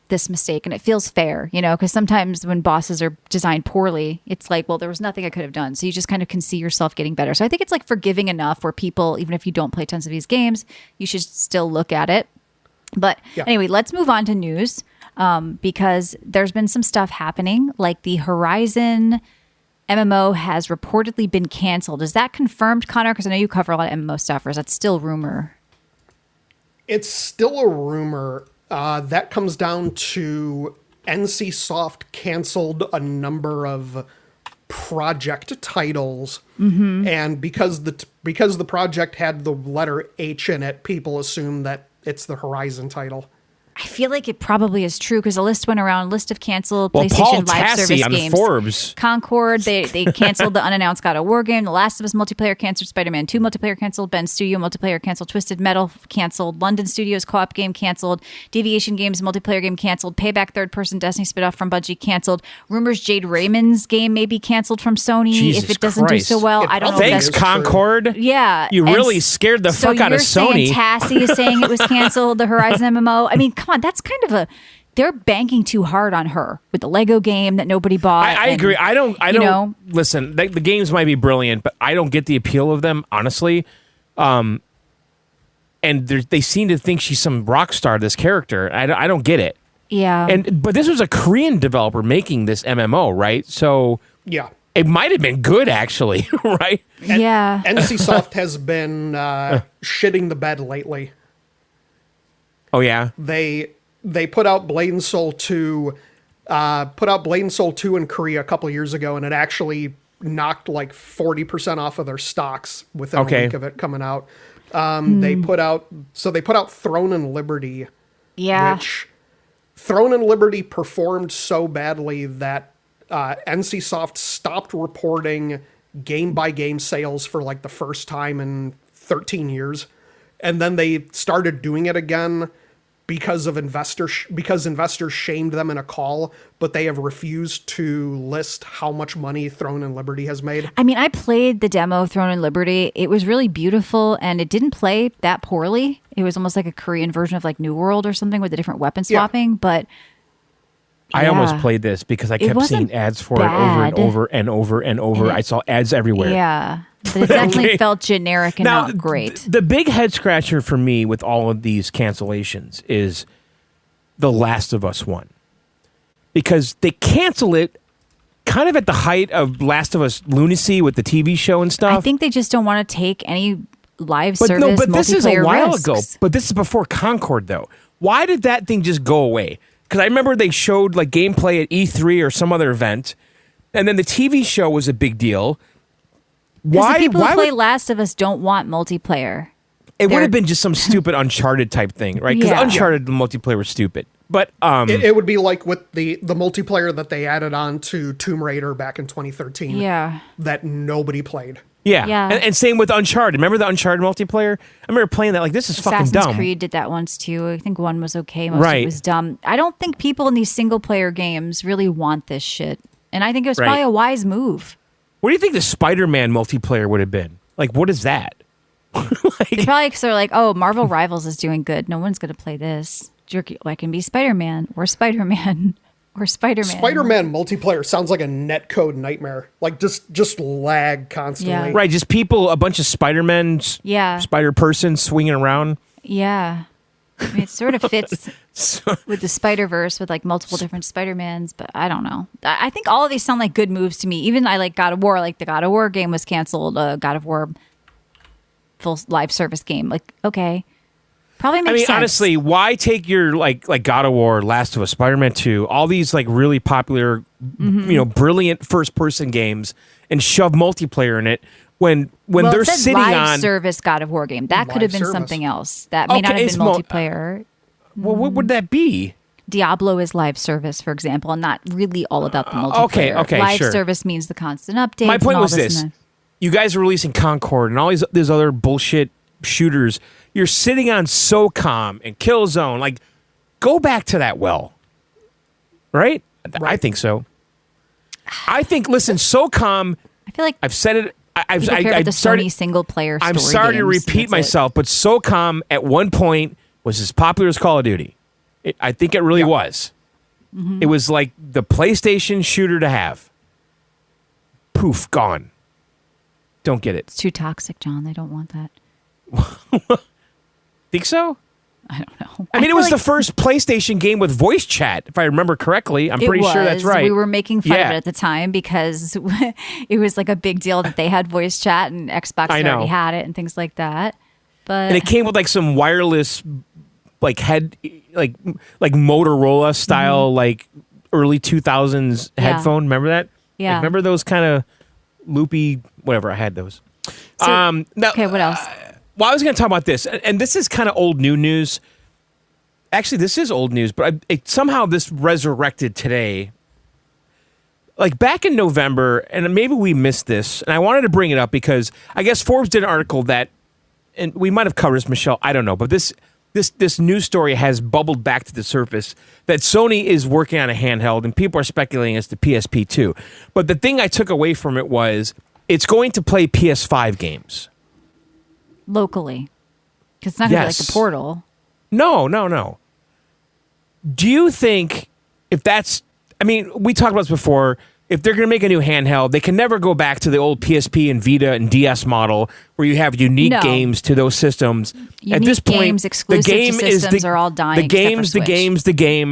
this mistake, and it feels fair, you know, because sometimes when bosses are designed poorly, it's like, well, there was nothing I could have done. So you just kind of can see yourself getting better. So I think it's like forgiving enough where people, even if you don't play tons of these games, you should still look at it. But anyway, let's move on to news because there's been some stuff happening, like the Horizon MMO has reportedly been canceled. Is that confirmed, Connor? Because I know you cover a lot of MMO stuff, or is that still rumor? It's still a rumor. That comes down to NCSoft canceled a number of project titles, and because the project had the letter H in it, people assume that it's the Horizon title. I feel like it probably is true because a list went around, list of canceled PlayStation Paul Live Tassi service on games. Forbes. Concord, they canceled the unannounced God of War game. The Last of Us multiplayer canceled. Spider-Man 2 multiplayer canceled. Ben Studio multiplayer canceled. Twisted Metal canceled. London Studios co-op game canceled. Deviation Games multiplayer game canceled. Payback third-person Destiny spinoff from Bungie canceled. Rumors Jade Raymond's game may be canceled from Sony if it doesn't do so well. I don't know. Thanks, Concord. Yeah. You really scared the fuck out of Sony. So you're saying Tassie is saying it was canceled, the Horizon MMO? I mean, come on, that's kind of a... They're banking too hard on her with the Lego game that nobody bought. I agree. I don't listen. The games might be brilliant, but I don't get the appeal of them, honestly. And they seem to think she's some rock star. This character, I don't get it. Yeah. But this was a Korean developer making this MMO, right? So yeah, it might have been good actually, right? Yeah. NCSoft has been shitting the bed lately. Oh yeah. They put out Blade and Soul 2, in Korea a couple of years ago, and it actually knocked like 40% off of their stocks within a week of it coming out. They put out Throne and Liberty, which Throne and Liberty performed so badly that NCSoft stopped reporting game-by-game sales for like the first time in 13 years, and then they started doing it again because investors shamed them in a call, but they have refused to list how much money Throne and Liberty has made. I mean, I played the demo of Throne and Liberty. It was really beautiful, and it didn't play that poorly. It was almost like a Korean version of like New World or something with the different weapon swapping, but... I almost played this because I kept seeing ads for it over and over and over and over. I saw ads everywhere. Yeah. But it definitely felt generic and not great. The big head scratcher for me with all of these cancellations is The Last of Us 1. Because they cancel it kind of at the height of Last of Us lunacy with the TV show and stuff. I think they just don't want to take any live service multiplayer this is a while risks. ago. But this is before Concord, though. Why did that thing just go away? Because I remember they showed like gameplay at E3 or some other event, and then the TV show was a big deal. Why? The people who play Last of Us don't want multiplayer. It would have been just some stupid Uncharted type thing, right? Because Uncharted the multiplayer was stupid. But it would be like with the multiplayer that they added on to Tomb Raider back in 2013. Yeah, that nobody played. Yeah. And same with Uncharted. Remember the Uncharted multiplayer? I remember playing that like, this is fucking dumb. Assassin's Creed did that once too. I think one was okay. Most of it was dumb. I don't think people in these single player games really want this shit. And I think it was probably a wise move. What do you think the Spider-Man multiplayer would have been? Like, what is that? They probably sort of like, oh, Marvel Rivals is doing good. No one's going to play this. Jerky, I can be Spider-Man or Spider-Man. Or Spider-Man. Spider-Man multiplayer sounds like a netcode nightmare. Like just lag constantly. Yeah. Right, just people, a bunch of Spider-Men, Spider-Person swinging around. Yeah. I mean, it sort of fits with the Spider-Verse with like multiple different Spider-Mans, but I don't know. I think all of these sound like good moves to me. Even I like God of War, like the God of War game was canceled. God of War full live service game. Like, okay. Probably makes sense. Honestly, why take your like God of War, Last of Us, Spider-Man 2, all these like really popular, brilliant first-person games, and shove multiplayer in it when they're sitting live on service God of War game? That could have been something else. That may not have been multiplayer. Well, what would that be? Diablo is live service, for example, and not really all about the multiplayer. Okay, live sure. service means the constant updates. My point was this: you guys are releasing Concord and all these other bullshit shooters, you're sitting on SOCOM and Killzone. Like, go back to that well. Right? I think so. I think, listen, SOCOM, I feel like I've said it. I started, Sony single player story I'm sorry games. to repeat myself, but SOCOM at one point was as popular as Call of Duty. I think it really was. Mm-hmm. It was like the PlayStation shooter to have. Poof, gone. Don't get it. It's too toxic, John. They don't want that. Think so? I don't know. I mean, it was the first PlayStation game with voice chat, if I remember correctly. I'm pretty sure that's right. We were making fun of it at the time because it was like a big deal that they had voice chat and Xbox already had it and things like that. And it came with like some wireless, like Motorola style, like early 2000s headphone. Remember that? Yeah. Like, remember those kind of loopy, whatever. I had those. So, okay, what else? Well, I was going to talk about this, and this is kind of old news. Actually, this is old news, but somehow this resurrected today. Like back in November, and maybe we missed this, and I wanted to bring it up because I guess Forbes did an article that, and we might have covered this, Michelle, I don't know, but this news story has bubbled back to the surface that Sony is working on a handheld, and people are speculating it's the PSP 2. But the thing I took away from it was it's going to play PS5 games. Locally. Because it's not going to be like the Portal. No. Do you think if that's... I mean, we talked about this before. If they're going to make a new handheld, they can never go back to the old PSP and Vita and DS model where you have unique games to those systems. At this point, games, exclusive the game to systems are all dying. The game.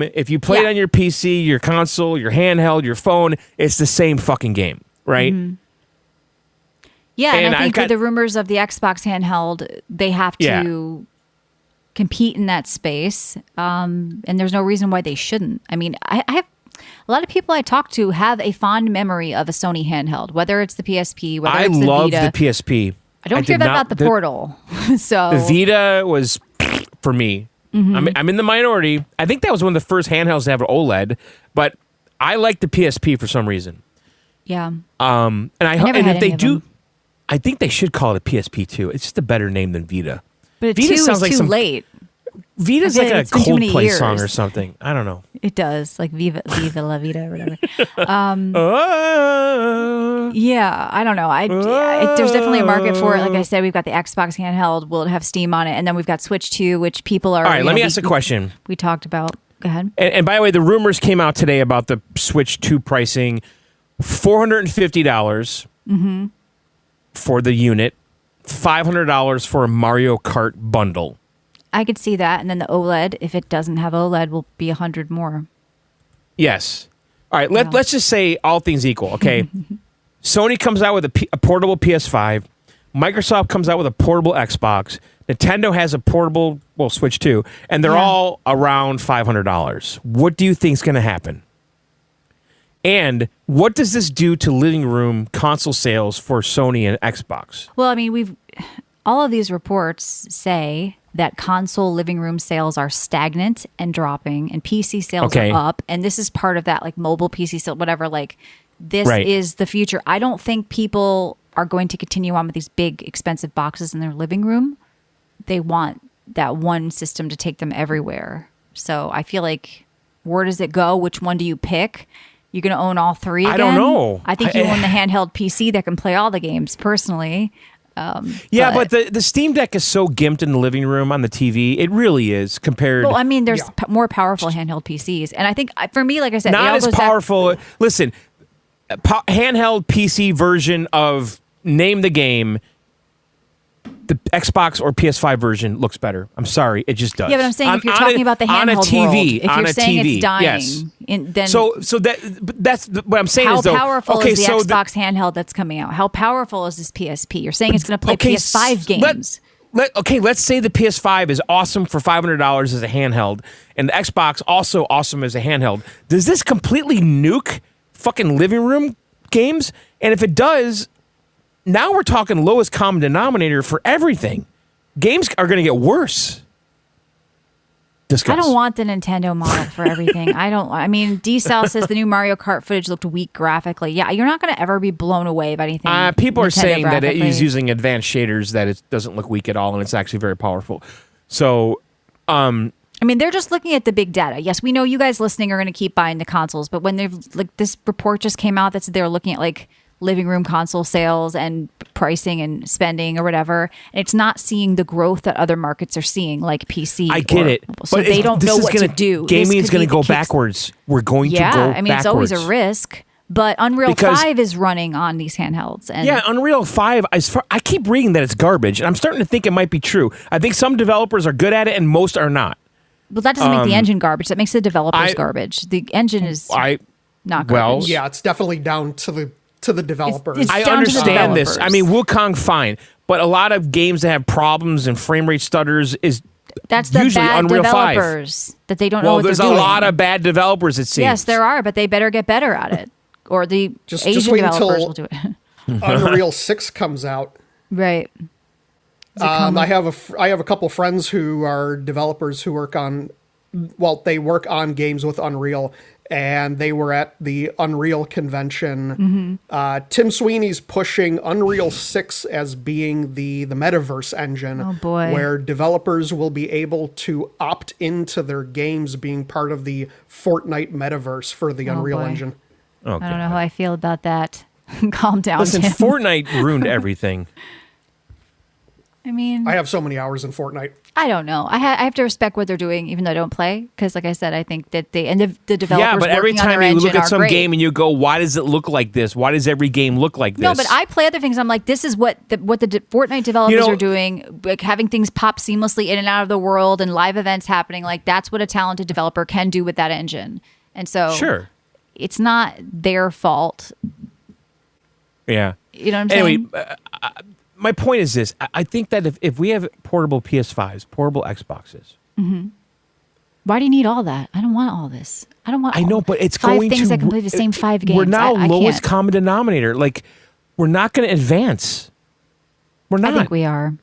If you play it on your PC, your console, your handheld, your phone, it's the same fucking game, right? Mm-hmm. Yeah, and I think with the rumors of the Xbox handheld, they have to compete in that space, and there's no reason why they shouldn't. I mean, I have a lot of people I talk to have a fond memory of a Sony handheld, whether it's the PSP, whether it's the Vita. I love the PSP. I don't hear that about the Portal. So the Vita was for me. Mm-hmm. I'm in the minority. I think that was one of the first handhelds to have an OLED, but I like the PSP for some reason. Yeah. And if they do. I think they should call it a PSP 2. It's just a better name than Vita. But Vita sounds like too late. Vita's like a Coldplay song or something. I don't know. It does, like Viva La Vida or whatever. Yeah, I don't know. There's definitely a market for it. Like I said, we've got the Xbox handheld. Will it have Steam on it? And then we've got Switch 2, which people are... All right, let me ask a question. We talked about... Go ahead. And by the way, the rumors came out today about the Switch 2 pricing. $450. Mm-hmm. For the unit, $500 for a Mario Kart bundle. I could see that, and then the OLED, if it doesn't have OLED, will be $100 more. Yes. All right. Let's just say all things equal. Okay. Sony comes out with a portable PS5. Microsoft comes out with a portable Xbox. Nintendo has a portable Switch 2, and they're all around $500. What do you think is going to happen? And what does this do to living room console sales for Sony and Xbox? Well, I mean, all of these reports say that console living room sales are stagnant and dropping, and PC sales are up. And this is part of that, like mobile PC sale, whatever. Like this is the future. I don't think people are going to continue on with these big, expensive boxes in their living room. They want that one system to take them everywhere. So I feel like, where does it go? Which one do you pick? You're going to own all three again? I don't know. I think you own the handheld PC that can play all the games, personally. But the Steam Deck is so gimped in the living room on the TV. It really is compared... Well, I mean, there's more powerful handheld PCs. And I think, for me, like I said... Not as powerful... Listen, handheld PC version of name the game... The Xbox or PS5 version looks better. I'm sorry, it just does. Yeah, but I'm saying if you're talking about the handheld on a TV, world, if you're saying it's dying, then that's what I'm saying. How powerful is the Xbox handheld that's coming out? How powerful is this PSP? You're saying it's going to play PS5 games. Let's say the PS5 is awesome for $500 as a handheld, and the Xbox also awesome as a handheld. Does this completely nuke fucking living room games? And if it does, now we're talking lowest common denominator for everything. Games are going to get worse. Discuss. I don't want the Nintendo model for everything. I mean, D-Sal says the new Mario Kart footage looked weak graphically. Yeah, you're not going to ever be blown away by anything. People are Nintendo saying that it graphically. is using advanced shaders, that it doesn't look weak at all, and it's actually very powerful. So, I mean, they're just looking at the big data. Yes, we know you guys listening are going to keep buying the consoles, but when they've like this report just came out that said they're looking at like living room console sales and pricing and spending or whatever, and it's not seeing the growth that other markets are seeing, like PC. I get it, so but they don't know what to do. Gaming is going to go backwards. We're going to go backwards. I mean, it's always a risk. But Unreal 5 is running on these handhelds. And yeah, Unreal 5, I keep reading that it's garbage, and I'm starting to think it might be true. I think some developers are good at it, and most are not. Well, that doesn't make the engine garbage. That makes the developers garbage. The engine is not garbage. Yeah, it's definitely down to the developers. It's I down to the understand this. developers. I mean, Wukong, fine, but a lot of games that have problems and frame rate stutters is that's the usually bad Unreal 5. developers that they don't know what they're doing. Well, there's a lot of bad developers, it seems. Yes, there are, but they better get better at it. Or the just Asian wait developers until will do it. Unreal 6 comes out. Right. I have a couple friends who are developers who work on games with Unreal, and they were at the Unreal convention. Tim Sweeney's pushing Unreal 6 as being the metaverse engine. Oh, boy. Where developers will be able to opt into their games being part of the Fortnite metaverse for the Unreal boy. Engine. Oh, I don't know how I feel about that. Calm down, Listen, Tim. Fortnite ruined everything. I mean, I have so many hours in Fortnite. I don't know. I have to respect what they're doing, even though I don't play. Because, like I said, I think that the developers Yeah, but every working on time their you look engine at some are great. game and you go, why does it look like this? Why does every game look like this? No, but I play other things. I'm like, this is what the Fortnite developers are doing, like having things pop seamlessly in and out of the world and live events happening. Like that's what a talented developer can do with that engine. And so, sure, it's not their fault. Yeah. You know what I'm saying? Anyway, my point is this. I think that if we have portable PS5s, portable Xboxes. Why do you need all that? I don't want all this. I don't want. I know, but it's five going things to that can play the same 5 games. We're now I lowest can't. common denominator. Like, we're not going to advance. We're not. I think we are.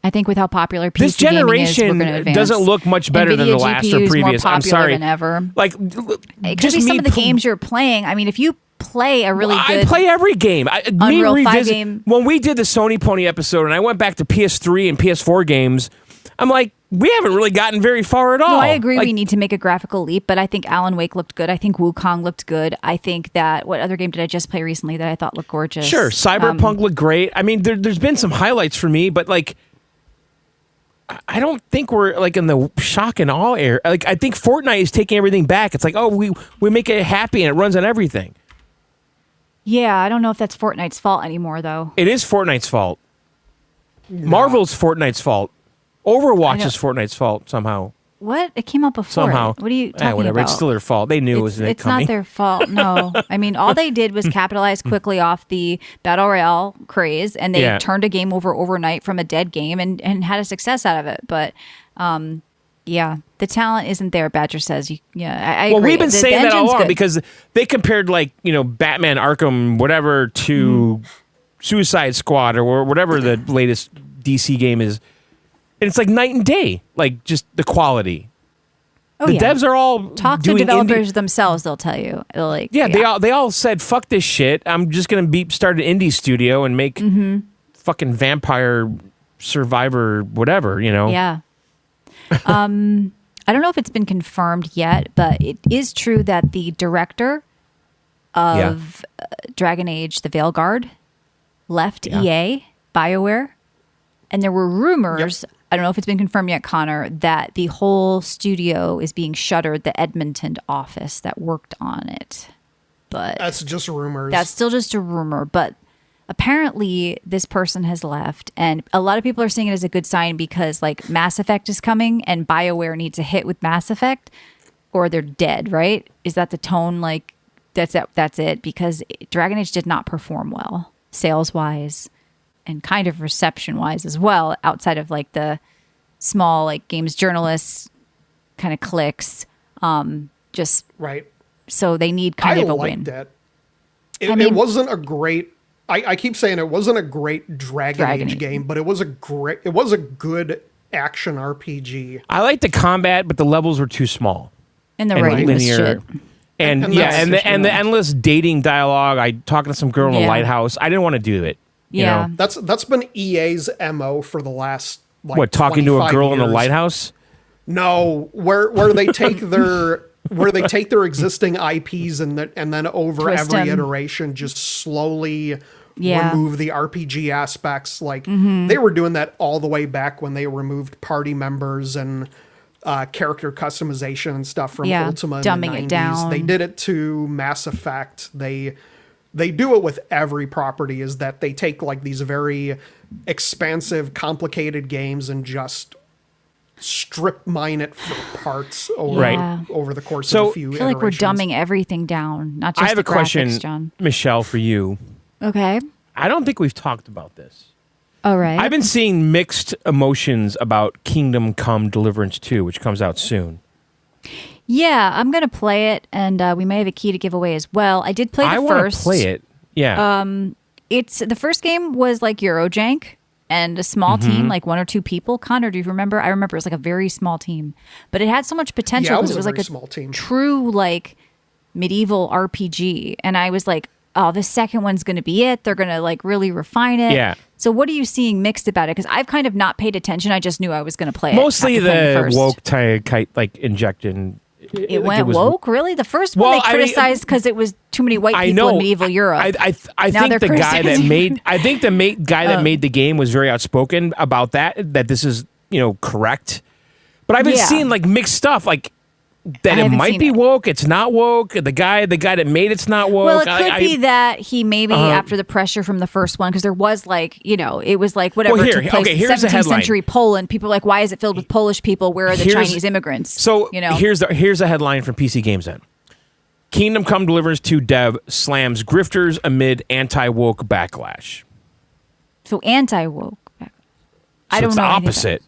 I think with how popular PC This generation gaming is, we're going to advance. doesn't look much better than NVIDIA the last GPU or is previous. more I'm popular sorry. than ever. Like, It could just be some me of the games you're playing. I mean, if you play a really good, I play every game. Unreal 5 game. When we did the Sony Pony episode, and I went back to PS3 and PS4 games, I'm like, we haven't really gotten very far at all. No, I agree. Like, We need to make a graphical leap, but I think Alan Wake looked good. I think Wukong looked good. I think that what other game did I just play recently that I thought looked gorgeous? Sure, Cyberpunk looked great. I mean, there's been some highlights for me, but like, I don't think we're like in the shock and awe era. Like, I think Fortnite is taking everything back. It's like, oh, we make it happy and it runs on everything. Yeah, I don't know if that's Fortnite's fault anymore, though. It is Fortnite's fault. Marvel's Fortnite's fault. Overwatch is Fortnite's fault somehow. What? It came out before. Somehow. What are you talking whatever. about? It's still their fault. They knew it was It's coming. not their fault. No. I mean, all they did was capitalize quickly off the Battle Royale craze, and they turned a game over overnight from a dead game and had a success out of it. But, yeah, the talent isn't there, Badger says. I agree. Well, we've been saying that all along good. because they compared, like, Batman Arkham, whatever, to Suicide Squad or whatever the latest DC game is. And it's like night and day, like just the quality. The devs are all talk to developers themselves. They'll tell you. They all said, "Fuck this shit. I'm just gonna start an indie studio and make fucking Vampire Survivor, whatever." Yeah. I don't know if it's been confirmed yet, but it is true that the director of Dragon Age: The Veilguard left EA, BioWare, and there were rumors. Yep. I don't know if it's been confirmed yet, Connor, that the whole studio is being shuttered, the Edmonton office that worked on it. But that's just rumors. That's still just a rumor. But apparently this person has left. And a lot of people are seeing it as a good sign because like Mass Effect is coming and BioWare needs a hit with Mass Effect or they're dead, right? Is that the tone? Like that's it. Because Dragon Age did not perform well sales-wise. And kind of reception-wise as well, outside of like the small like games journalists kind of clicks, just right. So they need kind of a win. That. It wasn't a great. I keep saying it wasn't a great Dragon Age game, but it was a good action RPG. I like the combat, but the levels were too small. And the writing was shit. And the endless dating dialogue. I talking to some girl in a lighthouse. I didn't want to do it. Yeah, you know? That's been EA's MO for the last talking to a girl years. in a lighthouse? No, where they take their existing IPs and then over Twist every 'em. iteration just slowly remove the RPG aspects. Like they were doing that all the way back when they removed party members and character customization and stuff from Ultima in dumbing the 90s. it down. They did it to Mass Effect. They do it with every property, is that they take like these very expansive, complicated games and just strip mine it for parts over the course of a few I feel like we're iterations. dumbing everything down, not just I have the a question, graphics, John. Michelle, for you. Okay. I don't think we've talked about this. All right. I've been seeing mixed emotions about Kingdom Come Deliverance 2, which comes out soon. Yeah, I'm going to play it, and we may have a key to give away as well. I did play the I first. want to play it. Yeah. It's the first game was like Eurojank and a small team, like 1 or 2 people. Connor, do you remember? I remember it was like a very small team, but it had so much potential because it was like a small team. true like medieval RPG. And I was like, oh, the second one's going to be it. They're going to like really refine it. Yeah. So what are you seeing mixed about it? Because I've kind of not paid attention. I just knew I was going to play Mostly it. the woke kite like injection. It went woke, really? The first one they criticized because it was too many white people in medieval Europe. I think the guy that made the game was very outspoken about that this is, correct. But I've been seeing like mixed stuff, like that it might be woke, it's not woke. The guy that made it's not woke. Well, it could be that he maybe after the pressure from the first one, because there was like, it was like whatever took place in here's 17th century Poland. People were like, why is it filled with Polish people? Where are the Chinese immigrants? So here's a headline from PC Games Then. Kingdom Come Deliverance 2 dev slams grifters amid anti-woke backlash. So anti-woke. I don't it's know. the opposite.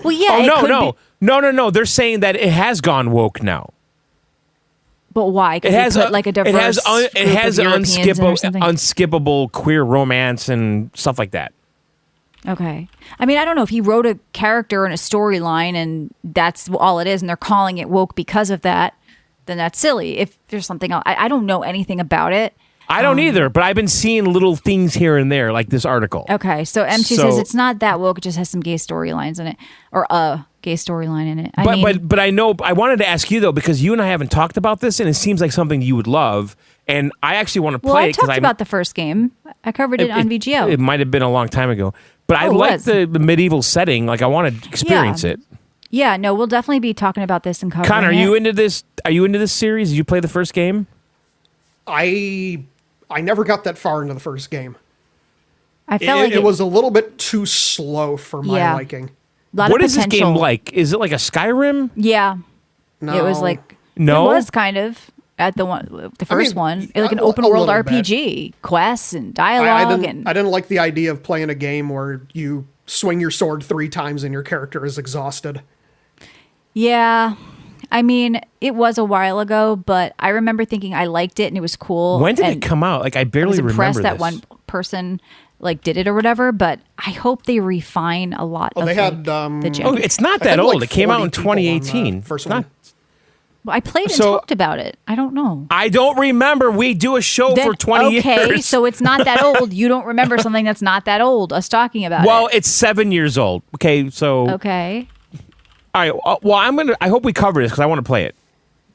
Well, yeah. No. They're saying that it has gone woke now. But why? It has like a diverse. It has unskippable unskippable queer romance and stuff like that. Okay. I mean, I don't know if he wrote a character and a storyline and that's all it is, and they're calling it woke because of that. Then that's silly. If there's something else, I don't know anything about it. I don't either, but I've been seeing little things here and there, like this article. Okay, so M2 says it's not that woke; it just has some gay storylines in it, or a gay storyline in it. But I know I wanted to ask you though, because you and I haven't talked about this, and it seems like something you would love, and I actually want to play it. Well, I talked about the first game. I covered it on VGO. It might have been a long time ago, but I like the medieval setting. Like I want to experience it. Yeah, no, we'll definitely be talking about this and covering Connor, are it. you into this? Are you into this series? Did you play the first game? I never got that far into the first game. I felt like it was a little bit too slow for my liking. What is this game like? Is it like a Skyrim? Yeah. No. It was like it was kind of at the first one. It was like an open world RPG, quests and dialogue. I didn't like the idea of playing a game where you swing your sword 3 times and your character is exhausted. Yeah. I mean, it was a while ago, but I remember thinking I liked it and it was cool. When did it come out? Like I barely remember impressed that this. one person like did it or whatever, but I hope they refine a lot of they had the gem. Oh, it's not that old. It came out in 2018. First one. Well, I played and talked about it. I don't know. I don't remember. We do a show for 20 years. Okay, so it's not that old. You don't remember something that's not that old. Us talking about it. Well, it's 7 years old. Okay, so okay. All right. Well, I hope we cover this because I want to play it.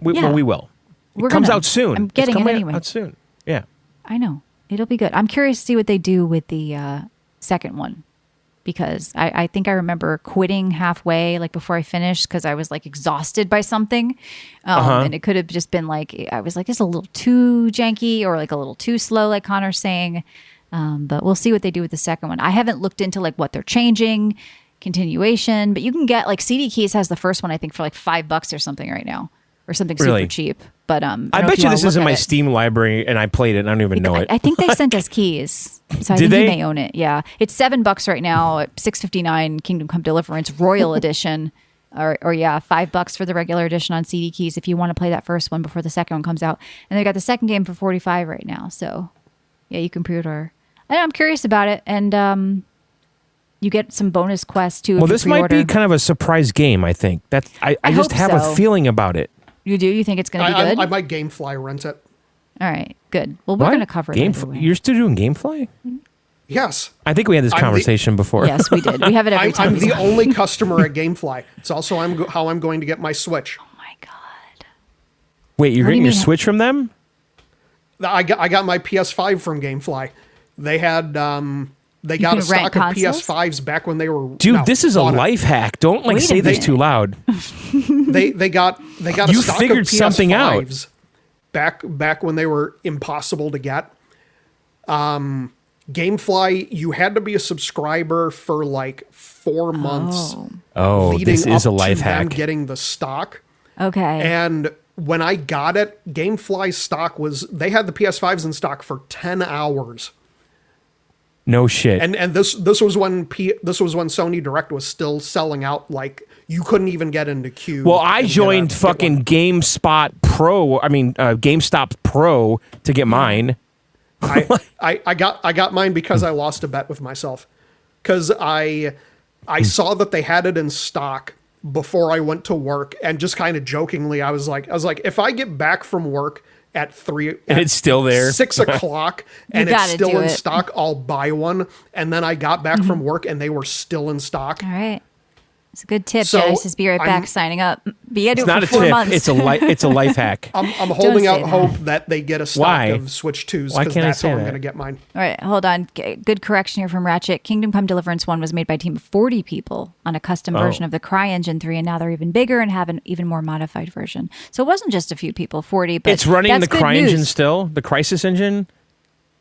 We will. It comes out soon. I'm getting it anyway. Out soon. Yeah. I know. It'll be good. I'm curious to see what they do with the second one, because I think I remember quitting halfway, like before I finished, because I was like exhausted by something, and it could have just been like I was like just a little too janky or like a little too slow, like Connor's saying. But we'll see what they do with the second one. I haven't looked into like what they're changing, continuation, but you can get like CD Keys has the first one I think for like $5 or something right now, or something super cheap. But I bet you this is in my Steam library and I played it and I don't even know it. I think they sent us keys, so I think you may own it. Yeah, it's $7 right now at $6.59 Kingdom Come Deliverance Royal Edition, or $5 for the regular edition on CD Keys if you want to play that first one before the second one comes out. And they got the second game for $45 right now, so yeah, you can pre-order. And I'm curious about it, and You get some bonus quests too. Well, this might be kind of a surprise game. I think I just have a feeling about it. You do? You think it's going to be good? I might GameFly rent it. All right, good. Well, we're going to cover it. You're still doing GameFly? Yes. I think we had this conversation before. Yes, we did. We have it every time. I'm the only customer at GameFly. It's also how I'm going to get my Switch. Oh my god! Wait, you're getting your Switch from them? I got my PS5 from GameFly. They had they got a stock of PS5s back when they were. Dude, this is a life hack. Don't say this too loud. They got a you stock figured of PS5s something out back when they were impossible to get. GameFly, you had to be a subscriber for like 4 months. Oh, this is a life hack. Them getting the stock. Okay. And when I got it, GameFly's stock they had the PS5s in stock for 10 hours. No shit. And this was when Sony Direct was still selling out, like you couldn't even get into queue. Well, I joined fucking GameStop Pro to get mine. I got mine because I lost a bet with myself. Because I saw that they had it in stock before I went to work, and just kind of jokingly, I was like, if I get back from work at 3 and it's still there 6 o'clock and it's still in stock, I'll buy one. And then I got back from work and they were still in stock. All right. It's a good tip. Genesis, be right back signing up. But you it's do not it for a 4 tip. months. It's a life hack. I'm holding out hope that they get a stock of Switch 2s, Why because can't that's how I'm that? going to get mine. All right, hold on. Good correction here from Ratchet. Kingdom Come Deliverance 1 was made by a team of 40 people on a custom version of the CryEngine 3, and now they're even bigger and have an even more modified version. So it wasn't just a few people, 40, but it's running the CryEngine news. still, the Crysis engine.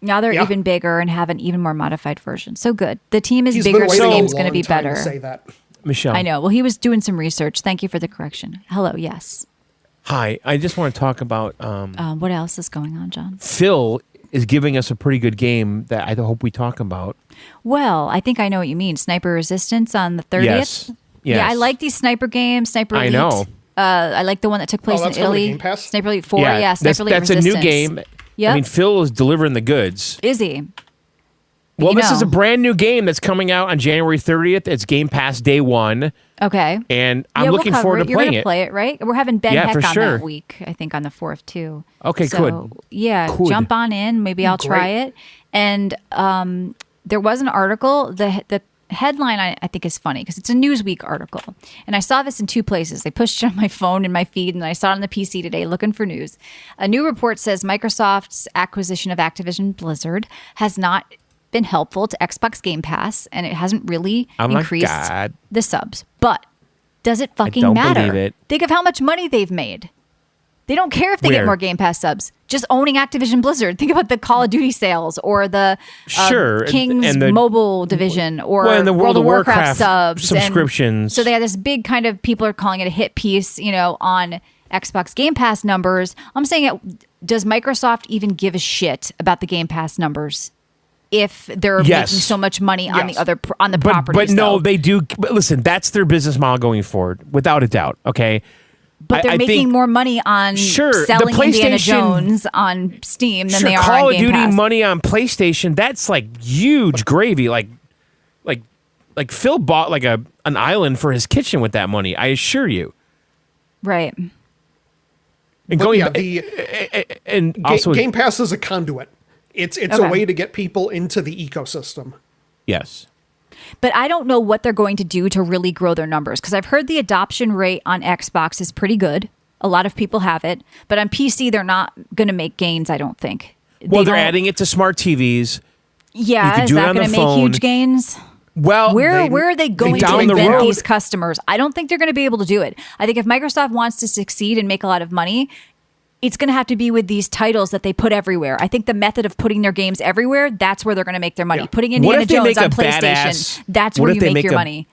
Now they're even bigger and have an even more modified version. So good. The team is bigger, so the game's going to be better. To say that. Michelle. I know. Well, he was doing some research. Thank you for the correction. Hello, yes. Hi, I just want to talk about... what else is going on, John? Phil is giving us a pretty good game that I hope we talk about. Well, I think I know what you mean. Sniper Resistance on the 30th? Yes. Yeah, I like these sniper games. Sniper Elite. I know. I like the one that took place in Italy. Game Pass? Sniper Elite 4. Yeah, Sniper Elite that's Resistance. a new game. Yep. I mean, Phil is delivering the goods. Is he? Well, this is a brand new game that's coming out on January 30th. It's Game Pass day 1. Okay. And I'm looking forward to playing it. You're going to play it, right? We're having Ben Heck for on sure. that week, I think, on the 4th, too. Okay, so, good. Yeah, Good. jump on in. Maybe I'll try it. And there was an article. The headline, I think, is funny because it's a Newsweek article. And I saw this in 2 places. They pushed it on my phone in my feed, and I saw it on the PC today looking for news. A new report says Microsoft's acquisition of Activision Blizzard has not been helpful to Xbox Game Pass, and it hasn't really increased the subs. But does it fucking matter? Believe it. Think of how much money they've made. They don't care if they get more Game Pass subs. Just owning Activision Blizzard. Think about the Call of Duty sales or the King's and the mobile division or the World of Warcraft subs. subscriptions. And so they had this big kind of, people are calling it a hit piece, on Xbox Game Pass numbers. I'm saying, does Microsoft even give a shit about the Game Pass numbers? If they're making so much money on the properties. But no, they do. But listen, that's their business model going forward, without a doubt. Okay. But they're making more money on selling Indiana Jones on Steam than they are Call on Game of Duty Pass. money on PlayStation, that's like huge gravy. Like Phil bought like an island for his kitchen with that money, I assure you. Right. And Game Pass is a conduit. It's a way to get people into the ecosystem. Yes. But I don't know what they're going to do to really grow their numbers, because I've heard the adoption rate on Xbox is pretty good. A lot of people have it. But on PC, they're not going to make gains, I don't think. Well, they're adding it to smart TVs. Yeah, is that going to make huge gains? Well, where are they going to invent these customers? I don't think they're going to be able to do it. I think if Microsoft wants to succeed and make a lot of money, it's going to have to be with these titles that they put everywhere. I think the method of putting their games everywhere, that's where they're going to make their money. Yeah. Putting Indiana Jones on PlayStation, that's where you make your money.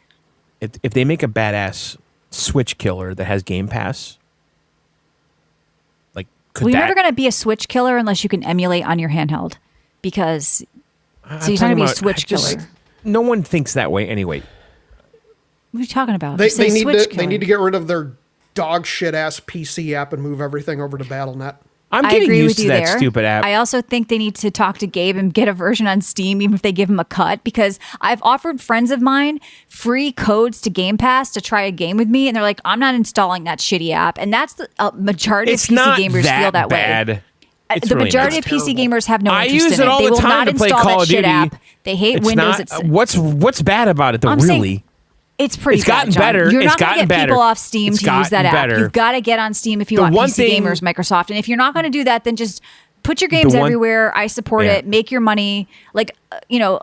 If they make a badass Switch killer that has Game Pass, you're never going to be a Switch killer unless you can emulate on your handheld. Because, so you're not going to be a Switch killer. No one thinks that way anyway. What are you talking about? They need to get rid of their dog shit ass PC app and move everything over to Battle.net. I'm getting used to that stupid app. I also think they need to talk to Gabe and get a version on Steam, even if they give him a cut, because I've offered friends of mine free codes to Game Pass to try a game with me, and they're like, I'm not installing that shitty app. And that's the majority of PC gamers feel that way. The majority of PC gamers have no interest in it. They will not install that shit app. They hate Windows. What's bad about it, though, really? It's pretty bad, John. Better. You're not going to get people off Steam to use that app. You've got to get on Steam if you want PC gamers, Microsoft. And if you're not going to do that, then just put your games everywhere. I support it. Make your money. Like,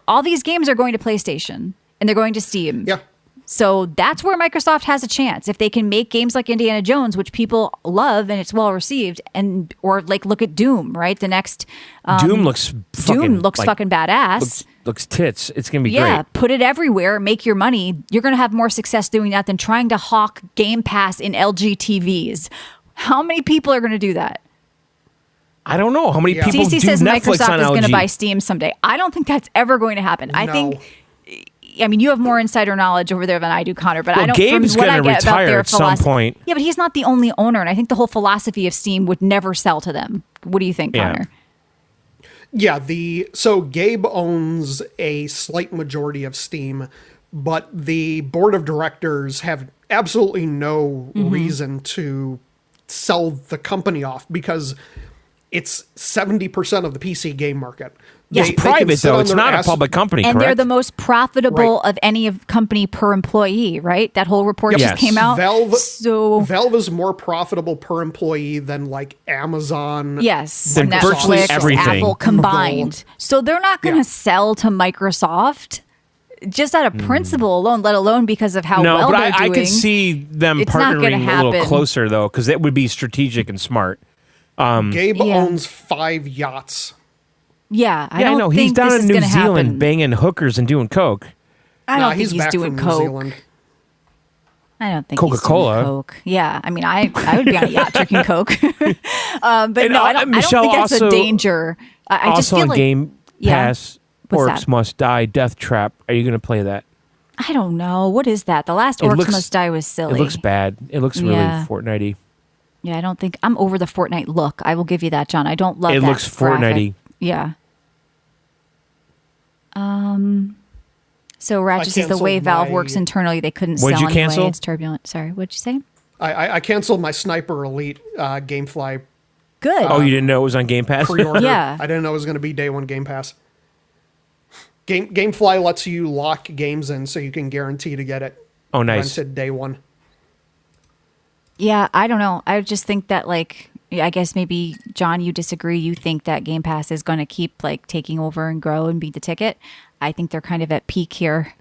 all these games are going to PlayStation and they're going to Steam. Yeah. So that's where Microsoft has a chance. If they can make games like Indiana Jones, which people love and it's well received, or like look at Doom, right? The next Doom looks fucking badass. Looks tits. It's gonna be great. Yeah, put it everywhere, make your money. You're gonna have more success doing that than trying to hawk Game Pass in LG TVs. How many people are gonna do that? I don't know how many people CC do says Netflix Microsoft on is going to LG. buy Steam someday. I don't think that's ever going to happen. No. I mean, you have more insider knowledge over there than I do, Connor. But I don't. Gabe's going to retire at some point. Yeah, but he's not the only owner, and I think the whole philosophy of Steam would never sell to them. What do you think, Connor? Yeah, so Gabe owns a slight majority of Steam, but the board of directors have absolutely no reason to sell the company off because it's 70% of the PC game market. It's private, though. It's not a public company, and correct? they're the most profitable of any company per employee, right? That whole report just came out. Valve is more profitable per employee than like Amazon. Yes, than Netflix, everything. Apple combined. So they're not going to sell to Microsoft just out of principle alone, let alone because of how well they're doing. I could see them partnering a little closer, though, because it would be strategic and smart. Gabe owns 5 yachts. Yeah, I know. don't He's think down this in is New gonna Zealand happen. banging hookers and doing coke. I don't think he's he's back doing from New coke. Zealand. I don't think Coca-Cola. he's doing coke. Yeah, I mean, I would be on a yacht drinking coke. But no, I don't Michelle, think that's a danger. I just feel on like Game Pass, What's Orcs that? Must Die, Death Trap. Are you going to play that? I don't know. What is that? The last Orcs Must Die was silly. It looks bad. It looks really Fortnite-y. Yeah, I don't think I'm over the Fortnite look. I will give you that, John. I don't love it. That Looks Fortnite-y. Yeah. So Ratchet says the way Valve works internally, they couldn't sell you anyway. cancel? It's turbulent. Sorry, what'd you say? I canceled my Sniper Elite GameFly Good. You didn't know it was on Game Pass? pre-order. Yeah. I didn't know it was going to be day one Game Pass. GameFly lets you lock games in so you can guarantee to get it nice. rented day one. Yeah, I don't know. I just think that, like, I guess maybe, John, you disagree. You think that Game Pass is going to keep, like, taking over and grow and beat the ticket. I think they're kind of at peak here.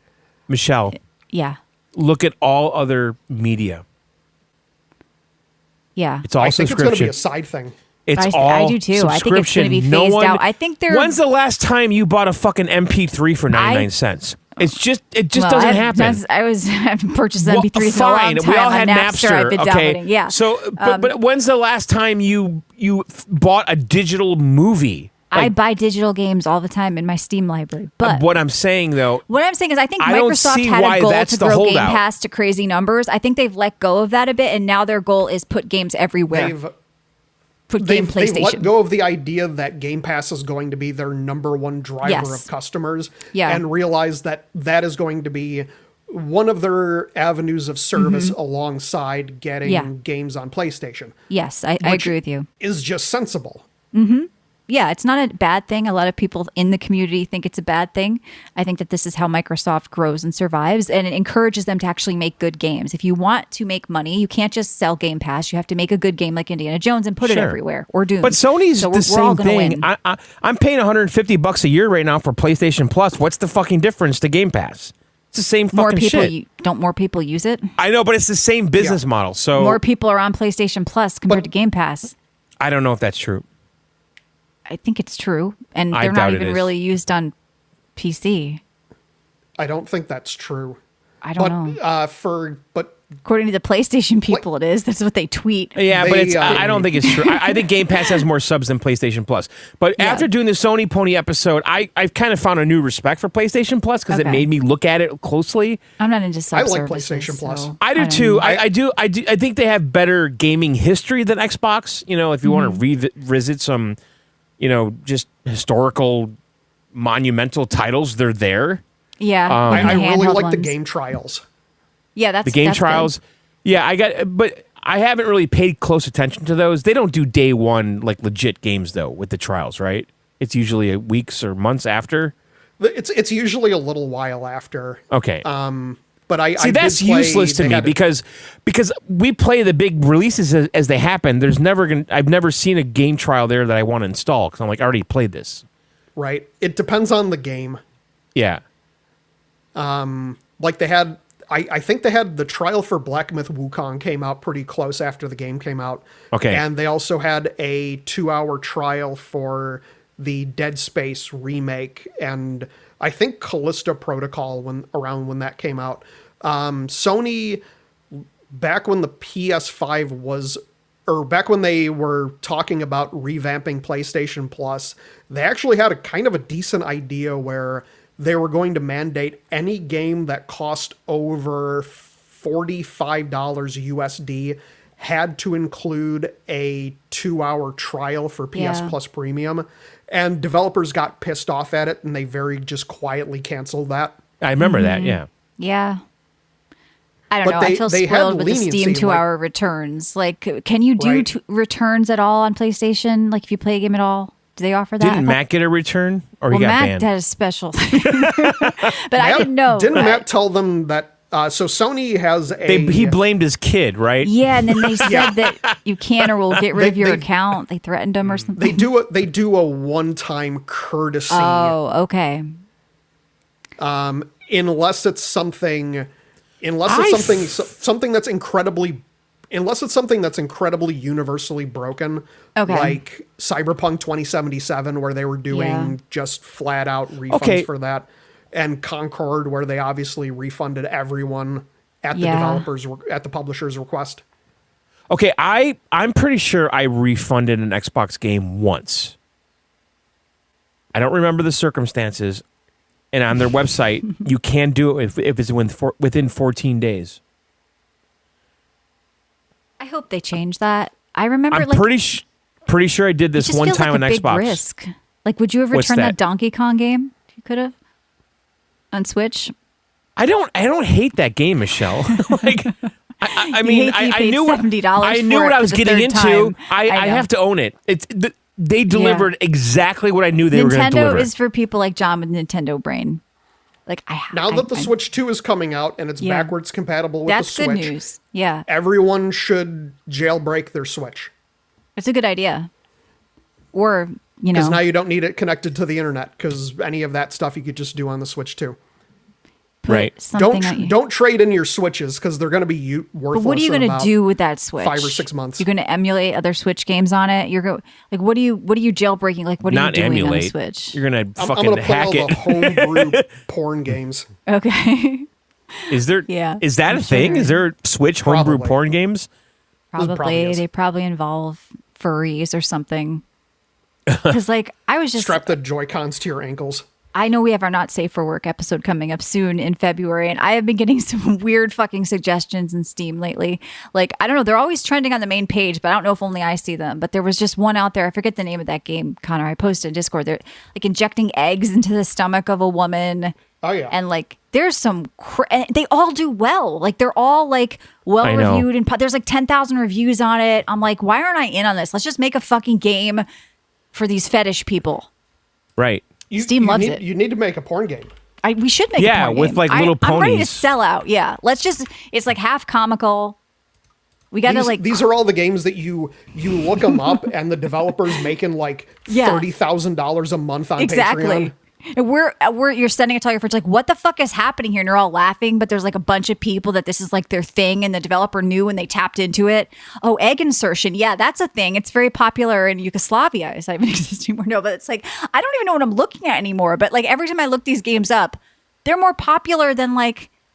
Michelle, Yeah. look at all other media. Yeah. It's all I think it's subscription. going to be a side thing. It's I do too. I think it's going to be phased out. I think they're. When's the last time you bought a fucking MP3 for 99 cents? It just doesn't happen. I've purchased MP3s in a long Fine. time. We all had On Napster. I've been downloading. Yeah. So, but when's the last time you bought a digital movie? I buy digital games all the time in my Steam library. But what I'm saying, though, is I think I don't Microsoft see had why a goal that's to the grow Game holdout. Pass to crazy numbers. I think they've let go of that a bit, and now their goal is put games everywhere. They've PlayStation. let go of the idea that Game Pass is going to be their number one driver of customers, and realize that that is going to be one of their avenues of service alongside getting games on PlayStation. Yes, I agree with you. Is just sensible. Yeah, it's not a bad thing. A lot of people in the community think it's a bad thing. I think that this is how Microsoft grows and survives, and it encourages them to actually make good games. If you want to make money, you can't just sell Game Pass. You have to make a good game like Indiana Jones and put it everywhere, or Doom. But Sony's so the same thing. Win. I'm paying $150 a year right now for PlayStation Plus. What's the fucking difference to Game Pass? It's the same fucking shit. Don't more people use it? I know, but it's the same business model. So more people are on PlayStation Plus compared to Game Pass. I don't know if that's true. I think it's true, and they're not even really used on PC. I don't think that's true. I don't know. But According to the PlayStation people, it is. That's what they tweet. Yeah, but I don't think it's true. I think Game Pass has more subs than PlayStation Plus. But after doing the Sony Pony episode, I've kind of found a new respect for PlayStation Plus because it made me look at it closely. I'm not into sub I like services, PlayStation Plus. So I do too. I do. I think they have better gaming history than Xbox. You know, if you want to revisit some, just historical, monumental titles, they're there. Yeah, I really like ones. the game trials. Yeah, that's the game that's trials. Good. Yeah, but I haven't really paid close attention to those. They don't do day one like legit games though with the trials, right? It's usually weeks or months after. It's usually a little while after. Okay. But I see that's useless to me because we play the big releases as they happen. I've never seen a game trial there that I want to install because I'm like I already played this. Right. It depends on the game. Yeah. Like they had. I think they had the trial for Black Myth Wukong came out pretty close after the game came out. Okay. And they also had a 2-hour trial for the Dead Space remake and I think Callisto Protocol when that came out. Sony, back when the PS5 back when they were talking about revamping PlayStation Plus, they actually had a kind of a decent idea where they were going to mandate any game that cost over $45 USD had to include a 2-hour trial for PS Plus Premium. And developers got pissed off at it, and they very just quietly canceled that. I remember that, yeah. Yeah. I don't know. I feel spoiled with the Steam 2-hour returns. Like, can you do returns at all on PlayStation? Like, if you play a game at all? Do they offer that? Didn't Matt get a return? Or he got Matt banned? had a special thing. But I didn't know. Didn't Matt tell them that... so Sony has he blamed his kid, right? Yeah, and then they said that you can or we'll get rid of your account. They threatened him or something. They do a one-time courtesy. Oh, okay. Unless it's something that's incredibly universally broken, like Cyberpunk 2077, where they were doing just flat out refunds for that, and Concord, where they obviously refunded everyone at the publisher's request. Okay, I'm pretty sure I refunded an Xbox game once. I don't remember the circumstances, and on their website, you can do it if it's within 14 days. I hope they change that. I remember. I'm pretty sure I did this one time on Xbox. Big risk. Like, would you have returned that Donkey Kong game? If you could have on Switch. I don't hate that game, Michelle. Like, I mean, I knew $70 I knew what I was getting into. I have to own it. They delivered exactly what I knew they were going to deliver. Nintendo is for people like John with Nintendo brain. Like now that the Switch 2 is coming out and it's backwards compatible with the Switch. That's good news. Yeah. Everyone should jailbreak their Switch. It's a good idea. Or, because now you don't need it connected to the internet, because any of that stuff you could just do on the Switch too. Right. Don't trade in your Switches, because they're going to be worthless. But what are you going to do with that Switch? 5 or 6 months. You're going to emulate other Switch games on it. What are you jailbreaking? Like, what are you doing on the Switch? You're going to fucking I'm gonna hack play it. all the homebrew porn games. Okay. Is there? Yeah. Is that a thing? Is there Switch homebrew porn games? Probably. They probably involve furries or something. Because I was just strap the Joy-Cons to your ankles. I know we have our Not Safe for Work episode coming up soon in February, and I have been getting some weird fucking suggestions in Steam lately. Like, I don't know, they're always trending on the main page, but I don't know if only I see them. But there was just one out there, I forget the name of that game, Connor, I posted in Discord. They're like injecting eggs into the stomach of a woman. Oh, yeah. And there's some, and they all do well. Like, they're all well reviewed, and there's 10,000 reviews on it. I'm like, why aren't I in on this? Let's just make a fucking game for these fetish people. Right. Steam loves it. You need to make a porn game. We should make a porn game. With little ponies. I'm ready to sell out. Yeah. Let's just, it's half comical. We got to These are all the games that you look them up and the developer's making $30,000 a month on Patreon. And you're sending it to all your friends what the fuck is happening here? And you're all laughing, but there's a bunch of people that this is their thing, and the developer knew and they tapped into it. Oh, egg insertion. Yeah, that's a thing. It's very popular in Yugoslavia. It's not even existing anymore. No, but it's I don't even know what I'm looking at anymore. But every time I look these games up, they're more popular than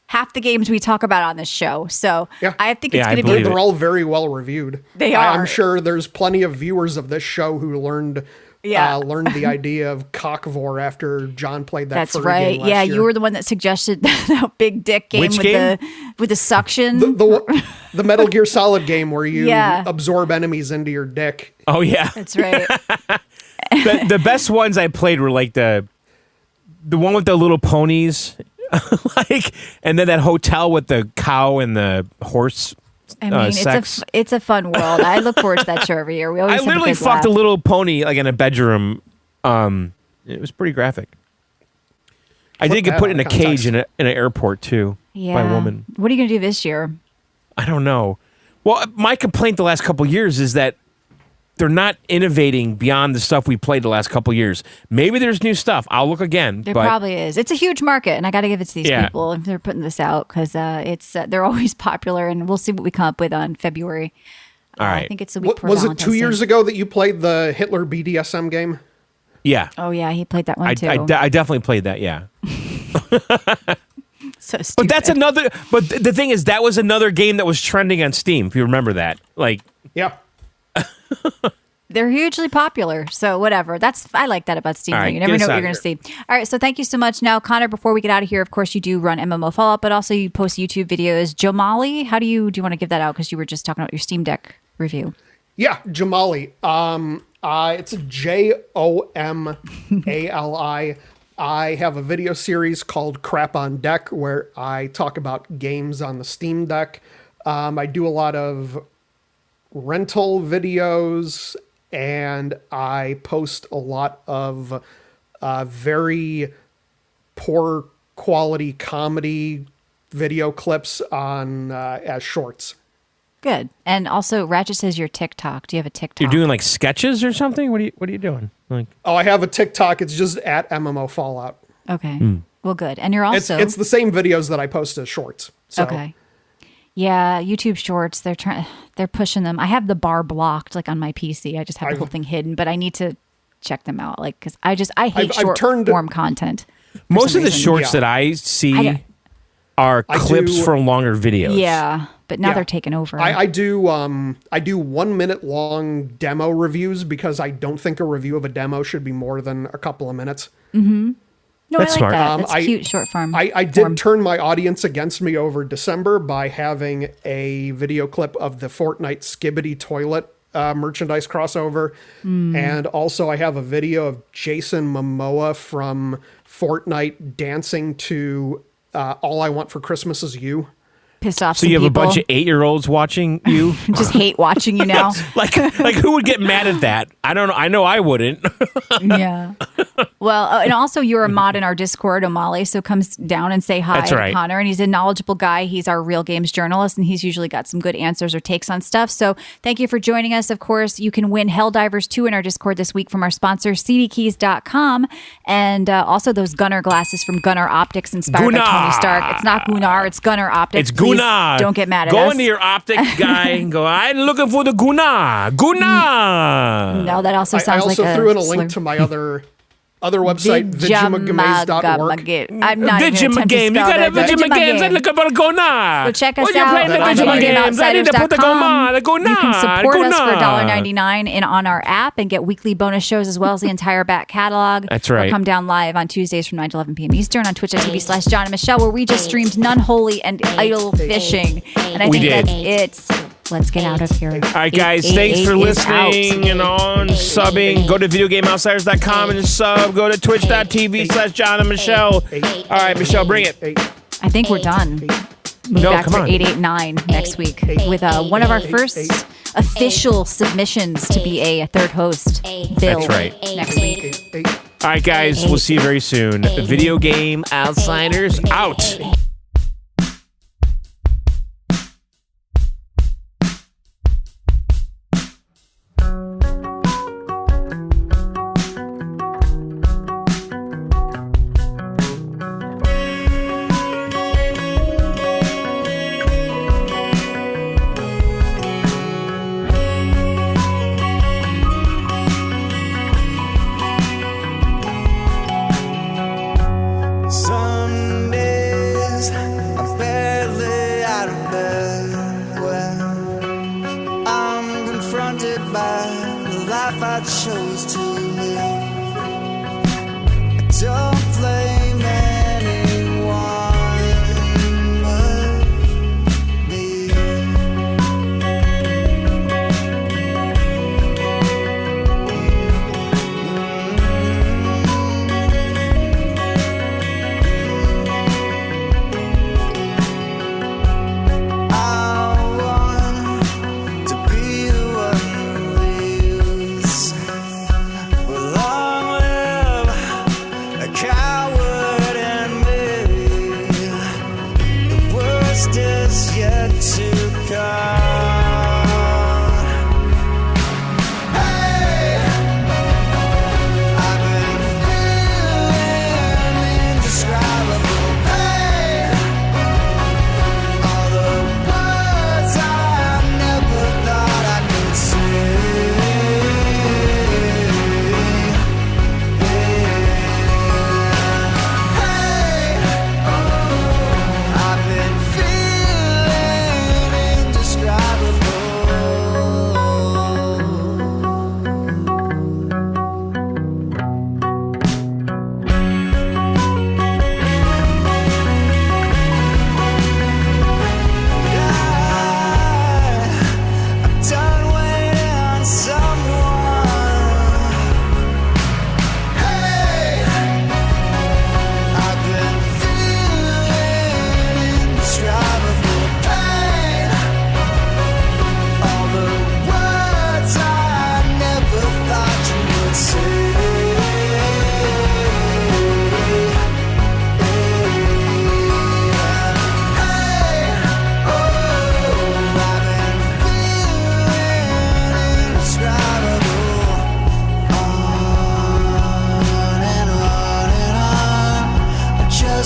half the games we talk about on this show. So I think it's going to be. They're all very well reviewed. They are. I'm sure there's plenty of viewers of this show who learned the idea of cockvore after John played that. That's right. Yeah, you were the one that suggested that big dick game with the suction. The Metal Gear Solid game where you absorb enemies into your dick. Oh yeah, that's right. the best ones I played were like the one with the little ponies, and then that hotel with the cow and the horse. I mean, it's a fun world. I look forward to that show every year. We always literally fucked a little pony like in a bedroom. It was pretty graphic. I did get put in a cage in an airport too by a woman. What are you gonna do this year? I don't know. Well, my complaint the last couple of years is that they're not innovating beyond the stuff we played the last couple of years. Maybe there's new stuff. I'll look again. There probably is. It's a huge market, and I got to give it to these people if they're putting this out because they're always popular, and we'll see what we come up with on February. All right. I think it's the week. Was it 2 years ago that you played the Hitler BDSM game? Yeah. Oh yeah, he played that one too. I definitely played that. Yeah. So stupid. But that's another. But the thing is, that was another game that was trending on Steam. If you remember that, yeah. They're hugely popular, so whatever. I like that about Steam. Right, you never know what you're going to see. All right, so thank you so much. Now, Connor, before we get out of here, of course, you do run MMO Fallout, but also you post YouTube videos. Jomali, how do you want to give that out? Because you were just talking about your Steam Deck review. Yeah, Jomali. It's Jomali. I have a video series called Crap on Deck where I talk about games on the Steam Deck. I do a lot of rental videos, and I post a lot of very poor quality comedy video clips on as shorts. Good. And also, Ratchet says your TikTok. Do you have a TikTok? You're doing like sketches or something? What are you doing? I have a TikTok. It's just at MMO Fallout. Okay. Well, good. And you're also it's the same videos that I post as shorts. So. Okay. Yeah, YouTube Shorts, they're pushing them. I have the bar blocked on my PC. I just have the whole thing hidden, but I need to check them out cuz I hate short form content. Most of the shorts that I see are clips from longer videos. Yeah, but now they're taking over. I do 1 minute long demo reviews because I don't think a review of a demo should be more than a couple of minutes. Mhm. No, that's I like smart. That. That's cute short form. I did turn my audience against me over December by having a video clip of the Fortnite Skibbity toilet merchandise crossover. And also I have a video of Jason Momoa from Fortnite dancing to All I Want for Christmas Is You. Pissed off. So you have a bunch of 8-year-olds watching you? Just hate watching you now. like who would get mad at that? I don't know. I know I wouldn't. Yeah. Well, and also you're a mod in our Discord, O'Malley, so comes down and say hi to Connor. And he's a knowledgeable guy. He's our Real Games journalist, and he's usually got some good answers or takes on stuff. So thank you for joining us. Of course, you can win Helldivers 2 in our Discord this week from our sponsor, cdkeys.com. And also those Gunnar glasses from Gunnar Optics inspired by Tony Stark. It's not Gunnar, it's Gunnar Optics. It's Gunnar. Don't get mad at us. Go into your optic guy and go, I'm looking for the Gunnar. Gunnar. No, that also sounds like I also threw in a link to my other website, vidjamagames.org. I'm not even going to game. You got a Vidjamagames. I look about Gunnar. So check us out at VidjamagameOutsiders.com. You can support us for $1.99 on our app and get weekly bonus shows as well as the entire back catalog. That's right. Or come down live on Tuesdays from 9 to 11 p.m. Eastern on twitch.tv/John and Michelle, where we just streamed None Holy and Idle Fishing. And I think that's it. Let's get out of here. All right, guys. Thanks for listening and on subbing. Go to videogameoutsiders.com and sub. Go to twitch.tv/John and Michelle. All right, Michelle, bring it. I think we're done. We'll be back for 889 next week with one of our first official submissions to be a third host. Bill. That's right. Next week. All right, guys. We'll see you very soon. Video Game Outsiders out.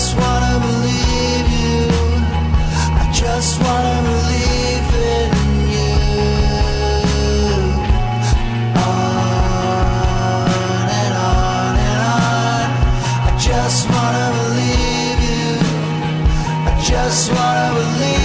just wanna believe you. I just wanna believe in you. On and on and on. I just wanna believe you. I just wanna believe